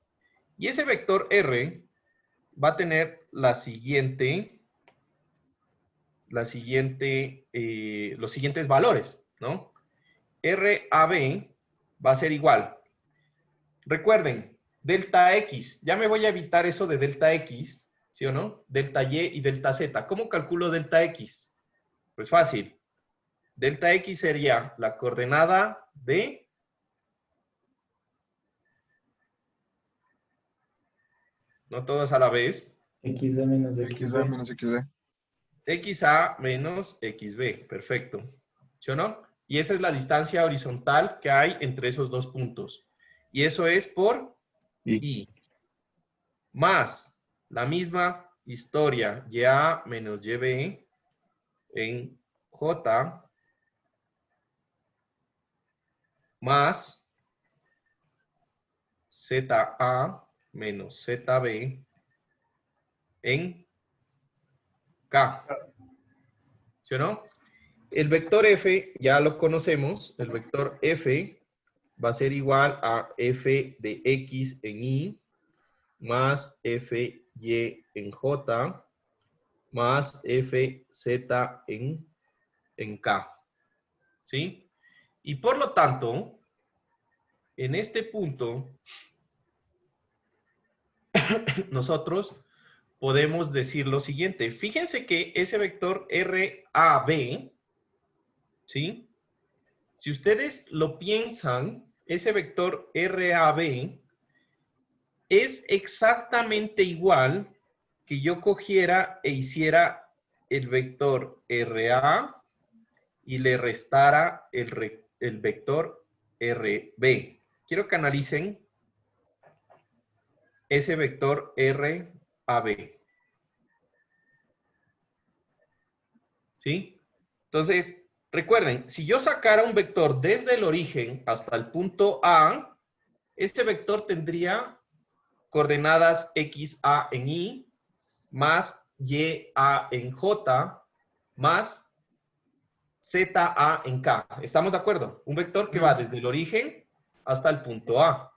Y ese vector R va a tener los siguientes valores, ¿no? RAB va a ser igual. Recuerden, delta X, ya me voy a evitar eso de delta X, ¿sí o no? Delta Y y delta Z. ¿Cómo calculo delta X? Pues fácil. Delta X sería la coordenada de... No todas a la vez. XD menos XA menos XD. XA menos XB, perfecto. ¿Sí o no? Y esa es la distancia horizontal que hay entre esos dos puntos. Y eso es por I. Más la misma historia, YA menos YB en J, más ZA menos ZB en K. ¿Sí o no? El vector F ya lo conocemos. El vector F va a ser igual a F de X en Y más F Y en J más F Z en K. ¿Sí? Y por lo tanto, en este punto, nosotros podemos decir lo siguiente. Fíjense que ese vector RAB, ¿sí? Si ustedes lo piensan, ese vector RAB es exactamente igual que yo cogiera e hiciera el vector RA y le restara el vector RB. Quiero que analicen ese vector RAB. ¿Sí? Entonces, recuerden, si yo sacara un vector desde el origen hasta el punto A, este vector tendría coordenadas XA en Y, más YA en J más ZA en K. ¿Estamos de acuerdo? Un vector que va desde el origen hasta el punto A.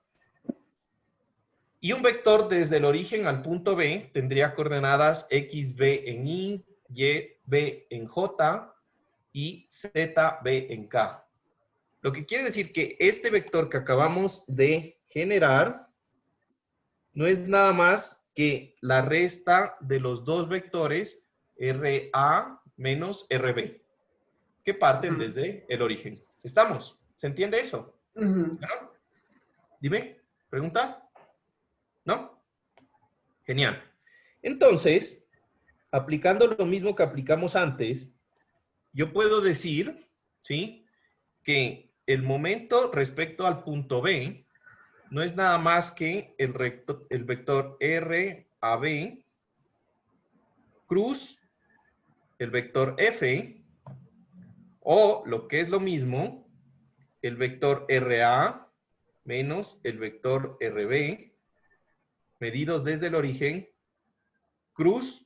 Y un vector desde el origen al punto B tendría coordenadas XB en Y, YB en J y ZB en K. Lo que quiere decir que este vector que acabamos de generar no es nada más que la resta de los dos vectores RA menos RB, que parten desde el origen. ¿Estamos? ¿Se entiende eso? ¿No? Dime, pregunta. ¿No? Genial. Entonces, aplicando lo mismo que aplicamos antes, yo puedo decir, ¿sí?, que el momento respecto al punto B no es nada más que el vector RAB cruz el vector F, o lo que es lo mismo, el vector RA menos el vector RB, medidos desde el origen, cruz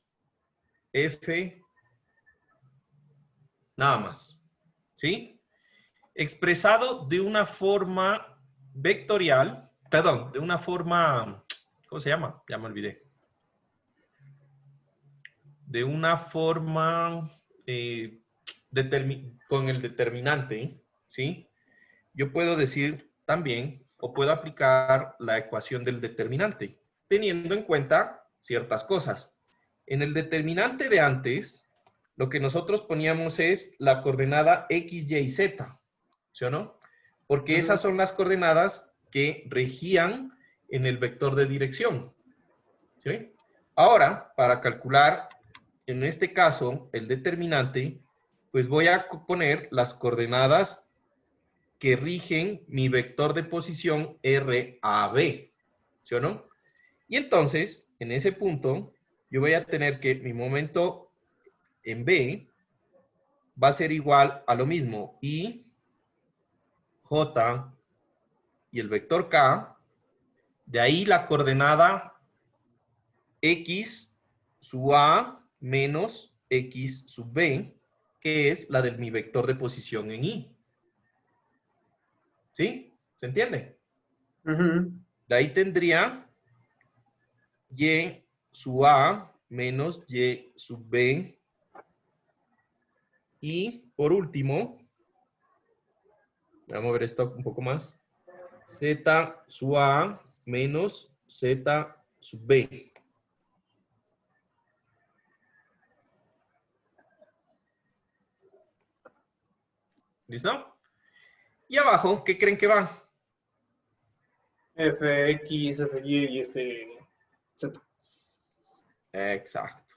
F, nada más. ¿Sí? Expresado de una forma vectorial, perdón, de una forma, ¿cómo se llama? Ya me olvidé. De una forma con el determinante, ¿sí? Yo puedo decir también, o puedo aplicar la ecuación del determinante, teniendo en cuenta ciertas cosas. En el determinante de antes, lo que nosotros poníamos es la coordenada X, Y, Z, ¿sí o no? Porque esas son las coordenadas que regían en el vector de dirección, ¿sí? Ahora, para calcular, en este caso, el determinante, pues voy a poner las coordenadas que rigen mi vector de posición RAB, ¿sí o no? Y entonces, en ese punto, yo voy a tener que mi momento en B va a ser igual a lo mismo, I, J y el vector K, de ahí la coordenada X sub A menos X sub B, que es la de mi vector de posición en Y. ¿Sí? ¿Se entiende? De ahí tendría Y sub A menos Y sub B. Y por último, vamos a ver esto un poco más. Z sub A menos Z sub B. ¿Listo? Y abajo, ¿qué creen que va? Fx, Fy y Fz. Exacto.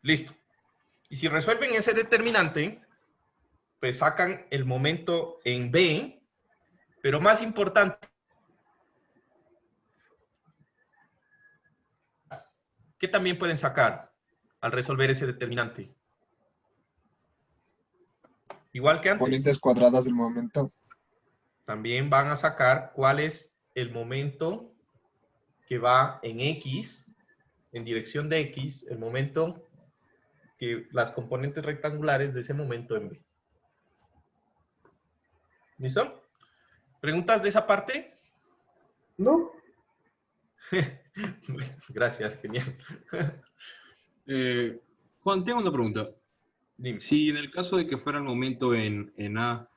Listo. Y si resuelven ese determinante, pues sacan el momento en B, pero más importante, ¿qué también pueden sacar al resolver ese determinante? Igual que antes. Exponentes cuadradas del momento. También van a sacar cuál es el momento que va en X, en dirección de X, el momento que las componentes rectangulares de ese momento en B. ¿Listo? ¿Preguntas de esa parte? No. Gracias, genial. Juan, tengo una pregunta. Dime. Si en el caso de que fuera el momento en A,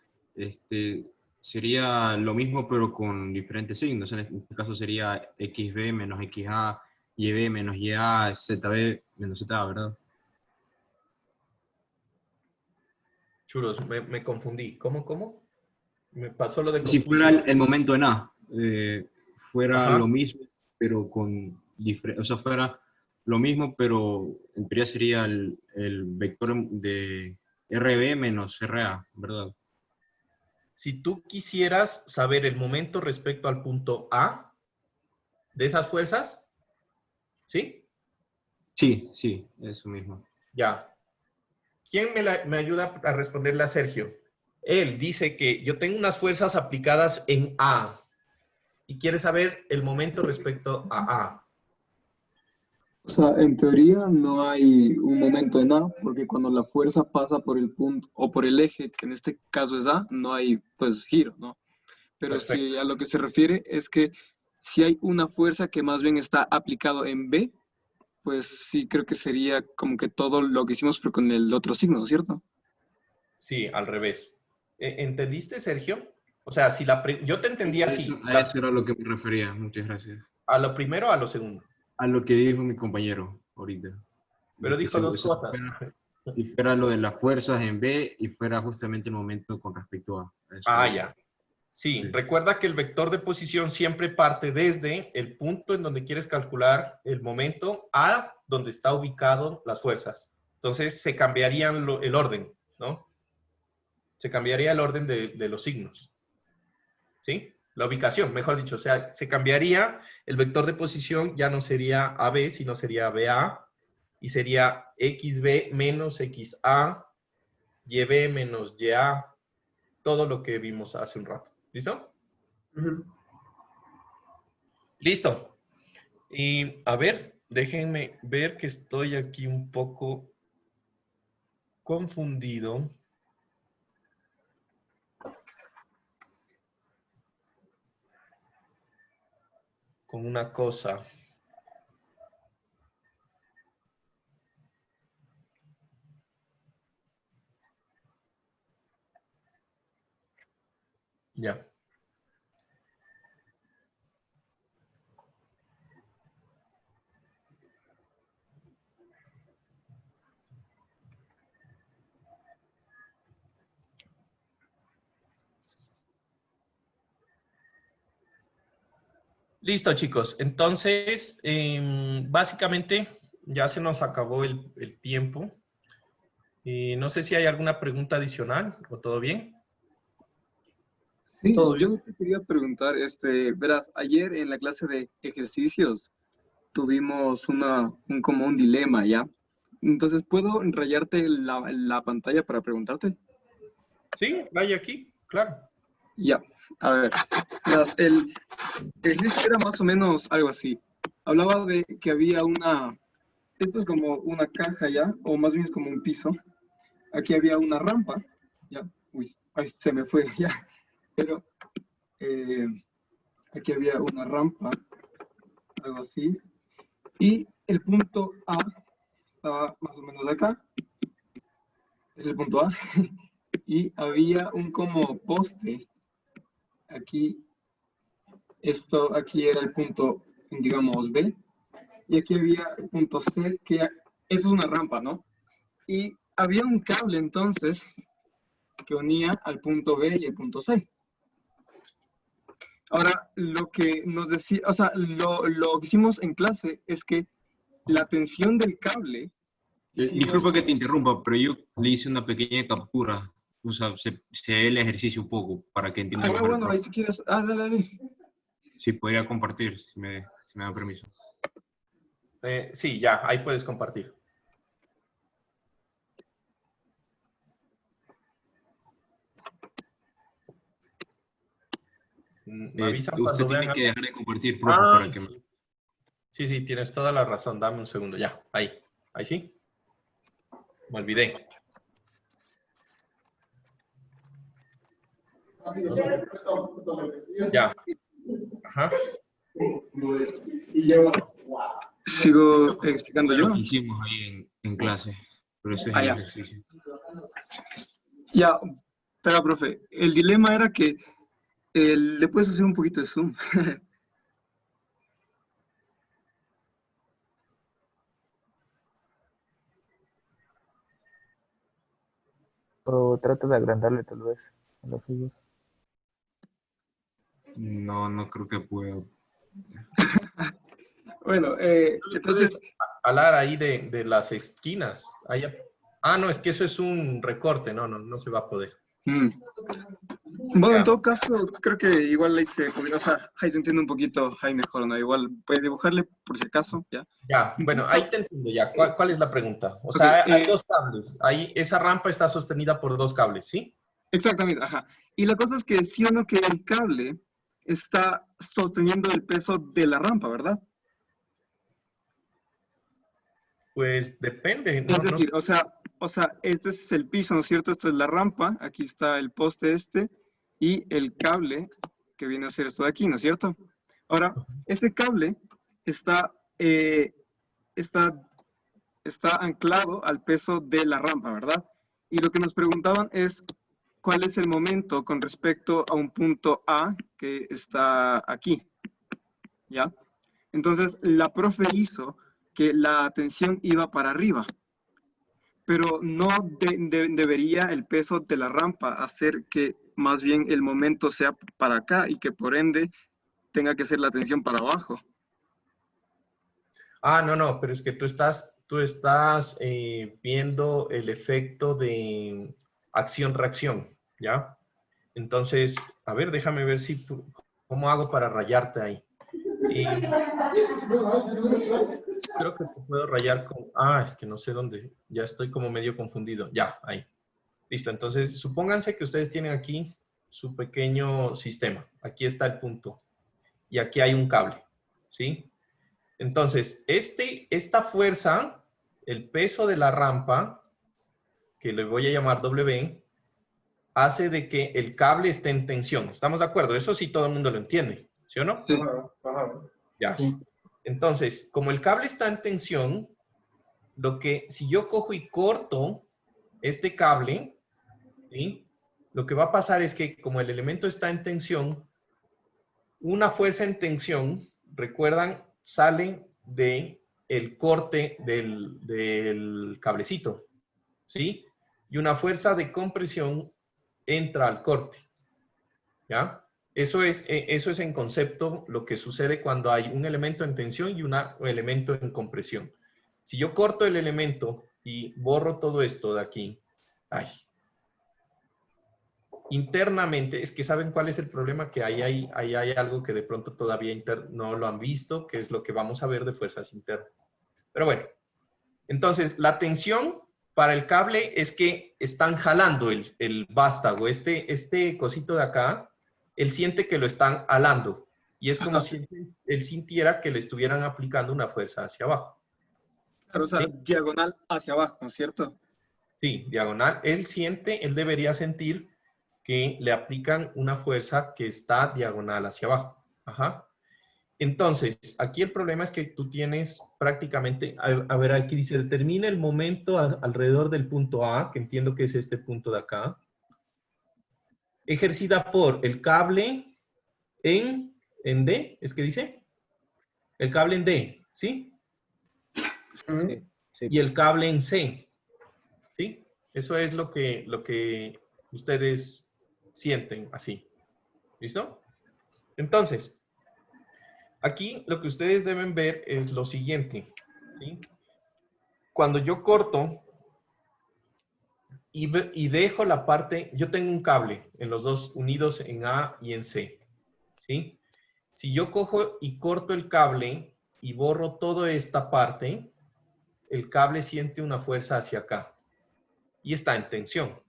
sería lo mismo pero con diferentes signos. En este caso sería XB menos XA, YB menos YA, ZB menos ZA, ¿verdad? Churos, me confundí. ¿Cómo? Me pasó lo de Si fuera el momento en A, fuera Ajá. lo mismo, pero con diferente, o sea, fuera lo mismo, pero en teoría sería el vector de RB menos RA, ¿verdad? Si tú quisieras saber el momento respecto al punto A de esas fuerzas, ¿sí? Sí, eso mismo. Ya. ¿Quién me ayuda a responderle a Sergio? Él dice que yo tengo unas fuerzas aplicadas en A y quiere saber el momento respecto a A. O sea, en teoría no hay un momento en A, porque cuando la fuerza pasa por el punto o por el eje, que en este caso es A, no hay pues giro, ¿no? Pero Perfecto. si a lo que se refiere es que si hay una fuerza que más bien está aplicado en B, pues sí creo que sería como que todo lo que hicimos pero con el otro signo, ¿cierto? Sí, al revés. ¿Entendiste, Sergio? O sea, si yo te entendí así. A eso era a lo que me refería. Muchas gracias. ¿A lo primero o a lo segundo? A lo que dijo mi compañero ahorita. Pero Que dijo dos cosas. Y fuera lo de las fuerzas en B y fuera justamente el momento con respecto a eso. Ah, ya. Sí, recuerda que el vector de posición siempre parte desde el punto en donde quieres calcular el momento a donde está ubicado las fuerzas. Entonces se cambiarían el orden, ¿no? Se cambiaría el orden de los signos. ¿Sí? La ubicación, mejor dicho. O sea, se cambiaría el vector de posición, ya no sería AB, sino sería BA, y sería XB menos XA, YB menos YA, todo lo que vimos hace un rato. ¿Listo? Listo. Y a ver, déjenme ver que estoy aquí un poco confundido. Con una cosa. Ya. Listo, chicos. Entonces, básicamente ya se nos acabó el tiempo. No sé si hay alguna pregunta adicional o todo bien. Sí, yo te quería preguntar, verás, ayer en la clase de ejercicios tuvimos como un dilema, ¿ya? Entonces, ¿puedo rayarte la pantalla para preguntarte? Sí, vaya aquí, claro. Ya, a ver, verás, el ejercicio era más o menos algo así. Hablaba de que había esto es como una caja, ¿ya? O más bien es como un piso. Aquí había una rampa, ¿ya? Uy, ahí se me fue, ya. Pero aquí había una rampa, algo así. Y el punto A estaba más o menos acá. Es el punto A. Y había un como poste. Aquí, aquí era el punto, digamos, B. Y aquí había el punto C, que es una rampa, ¿no? Y había un cable entonces que unía al punto B y el punto C. Ahora, lo que nos decía, o sea, lo que hicimos en clase es que la tensión del cable... Disculpa que te interrumpa, pero yo le hice una pequeña captura. O sea, se ve el ejercicio un poco para que entiendan. Ah, bueno, ahí si quieres... Ah, dale. Sí, podría compartir, si me da permiso. Sí, ya, ahí puedes compartir. Me avisan usted cuando tiene vean que algo. dejar de compartir, profe, para que sí. Sí, tienes toda la razón. Dame un segundo. Ya, ahí. Ahí sí. Me olvidé. Ya. Ajá. Sigo explicando yo. Lo que hicimos ahí en clase, pero eso es el ejercicio. Ya, pero profe, el dilema era que le puedes hacer un poquito de zoom. O trata de agrandarle tal vez a la figura. No creo que pueda. Bueno, entonces... Hablar ahí de las esquinas. Ahí, no, es que eso es un recorte. No se va a poder. Bueno, en todo caso, creo que igual ahí ahí se entiende un poquito, ahí mejor, ¿no? Igual puede dibujarle por si acaso, ¿ya? Ya, bueno, ahí te entiendo ya. ¿Cuál es la pregunta? O sea, hay dos cables. Ahí, esa rampa está sostenida por dos cables, ¿sí? Exactamente, ajá. Y la cosa es que sí o no que el cable está sosteniendo el peso de la rampa, ¿verdad? Pues depende, Es decir, o sea, este es el piso, ¿no es cierto? Esto es la rampa, aquí está el poste este y el cable que viene a ser esto de aquí, ¿no es cierto? Ahora, este cable está, está anclado al peso de la rampa, ¿verdad? Y lo que nos preguntaban es cuál es el momento con respecto a un punto A que está aquí, ¿ya? Entonces, la profe hizo que la tensión iba para arriba, pero no debería el peso de la rampa hacer que más bien el momento sea para acá y que por ende tenga que ser la tensión para abajo. Ah, no, pero es que tú estás viendo el efecto de acción-reacción, ¿ya? Entonces, a ver, déjame ver cómo hago para rayarte ahí. Creo que te puedo rayar con... Ah, es que no sé dónde. Ya estoy como medio confundido. Ya, ahí. Listo. Entonces, supónganse que ustedes tienen aquí su pequeño sistema. Aquí está el punto. Y aquí hay un cable. ¿Sí? Entonces, esta fuerza, el peso de la rampa, que le voy a llamar W, hace de que el cable esté en tensión. ¿Estamos de acuerdo? Eso sí todo el mundo lo entiende. ¿Sí o no? Sí. Ya. Entonces, como el cable está en tensión, si yo cojo y corto este cable, ¿sí? Lo que va a pasar es que como el elemento está en tensión, una fuerza en tensión, recuerdan, sale de el corte del cablecito, ¿sí? Y una fuerza de compresión entra al corte, ¿ya? Eso es en concepto lo que sucede cuando hay un elemento en tensión y un elemento en compresión. Si yo corto el elemento y borro todo esto de aquí, internamente, es que ¿saben cuál es el problema? Que ahí hay algo que de pronto todavía no lo han visto, que es lo que vamos a ver de fuerzas internas. Pero bueno, entonces la tensión para el cable es que están jalando el vástago, este cosito de acá, él siente que lo están jalando y es como si él sintiera que le estuvieran aplicando una fuerza hacia abajo. Claro, o sea, ¿Sí? diagonal hacia abajo, ¿no es cierto? Sí, diagonal. Él debería sentir que le aplican una fuerza que está diagonal hacia abajo. Ajá. Entonces, aquí el problema es que tú tienes prácticamente, a ver, aquí dice, determina el momento alrededor del punto A, que entiendo que es este punto de acá, ejercida por el cable en D, ¿es que dice? El cable en D, ¿sí? Sí, sí. Y el cable en C, ¿sí? Eso es lo que ustedes sienten así. ¿Listo? Entonces, aquí lo que ustedes deben ver es lo siguiente, ¿sí? Cuando yo corto y dejo la parte, yo tengo un cable en los dos unidos en A y en C, ¿sí? Si yo cojo y corto el cable y borro toda esta parte, el cable siente una fuerza hacia acá y está en tensión,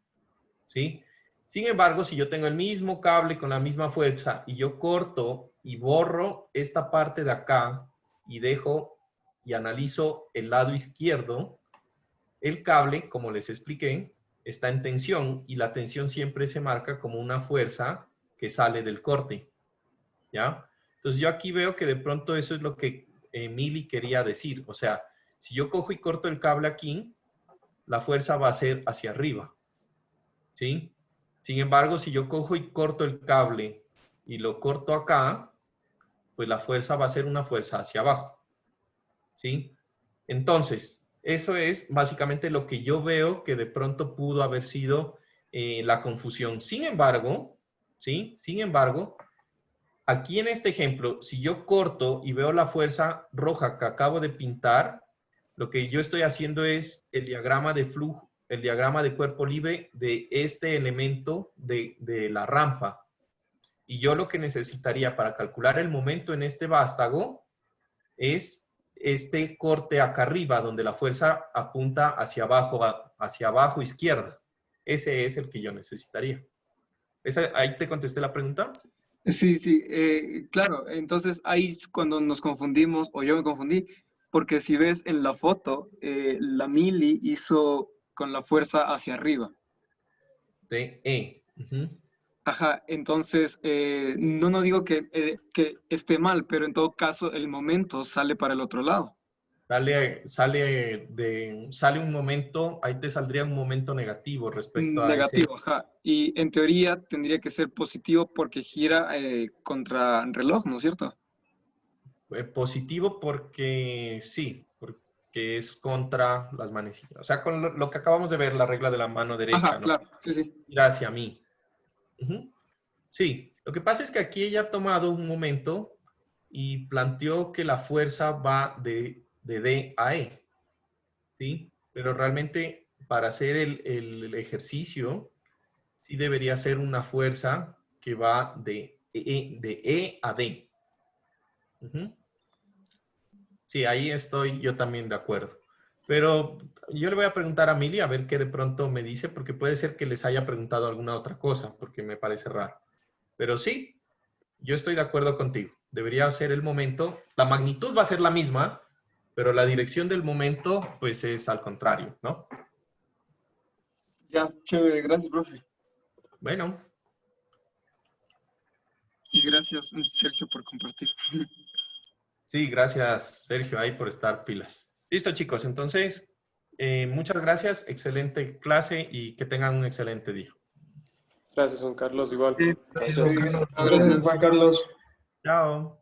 ¿sí? Sin embargo, si yo tengo el mismo cable con la misma fuerza y yo corto y borro esta parte de acá y dejo y analizo el lado izquierdo, el cable, como les expliqué, está en tensión y la tensión siempre se marca como una fuerza que sale del corte, ¿ya? Entonces yo aquí veo que de pronto eso es lo que Mili quería decir. O sea, si yo cojo y corto el cable aquí, la fuerza va a ser hacia arriba, ¿sí? Sin embargo, si yo cojo y corto el cable y lo corto acá, pues la fuerza va a ser una fuerza hacia abajo, ¿sí? Entonces, eso es básicamente lo que yo veo que de pronto pudo haber sido la confusión. Sin embargo, ¿sí? Sin embargo, aquí en este ejemplo, si yo corto y veo la fuerza roja que acabo de pintar, lo que yo estoy haciendo es el diagrama de flujo, el diagrama de cuerpo libre de este elemento de la rampa. Y yo lo que necesitaría para calcular el momento en este vástago es este corte acá arriba, donde la fuerza apunta hacia abajo izquierda. Ese es el que yo necesitaría. ¿Ahí te contesté la pregunta? Sí, sí, claro. Entonces ahí es cuando nos confundimos, o yo me confundí, porque si ves en la foto, la mili hizo con la fuerza hacia arriba. DE. Ajá, entonces, no digo que esté mal, pero en todo caso el momento sale para el otro lado. Sale un momento, ahí te saldría un momento negativo respecto a ese. Negativo, ajá. Y en teoría tendría que ser positivo porque gira contra reloj, ¿no es cierto? Positivo porque sí, porque es contra las manecillas. O sea, con lo que acabamos de ver, la regla de la mano derecha, Ajá, ¿no? claro, sí, sí. Gira hacia mí. Sí, lo que pasa es que aquí ella ha tomado un momento y planteó que la fuerza va de D a E, ¿sí? Pero realmente para hacer el ejercicio, sí debería ser una fuerza que va de E a D. Sí, ahí estoy yo también de acuerdo. Pero yo le voy a preguntar a Mili a ver qué de pronto me dice, porque puede ser que les haya preguntado alguna otra cosa, porque me parece raro. Pero sí, yo estoy de acuerdo contigo. Debería ser el momento. La magnitud va a ser la misma, pero la dirección del momento, pues es al contrario, ¿no? Ya, chévere, gracias, profe. Bueno. Y gracias, Sergio, por compartir. Sí, gracias, Sergio, ahí por estar pilas. Listo, chicos. Entonces, muchas gracias. Excelente clase y que tengan un excelente día. Gracias, Juan Carlos, igual. Gracias, Juan Carlos. Chao.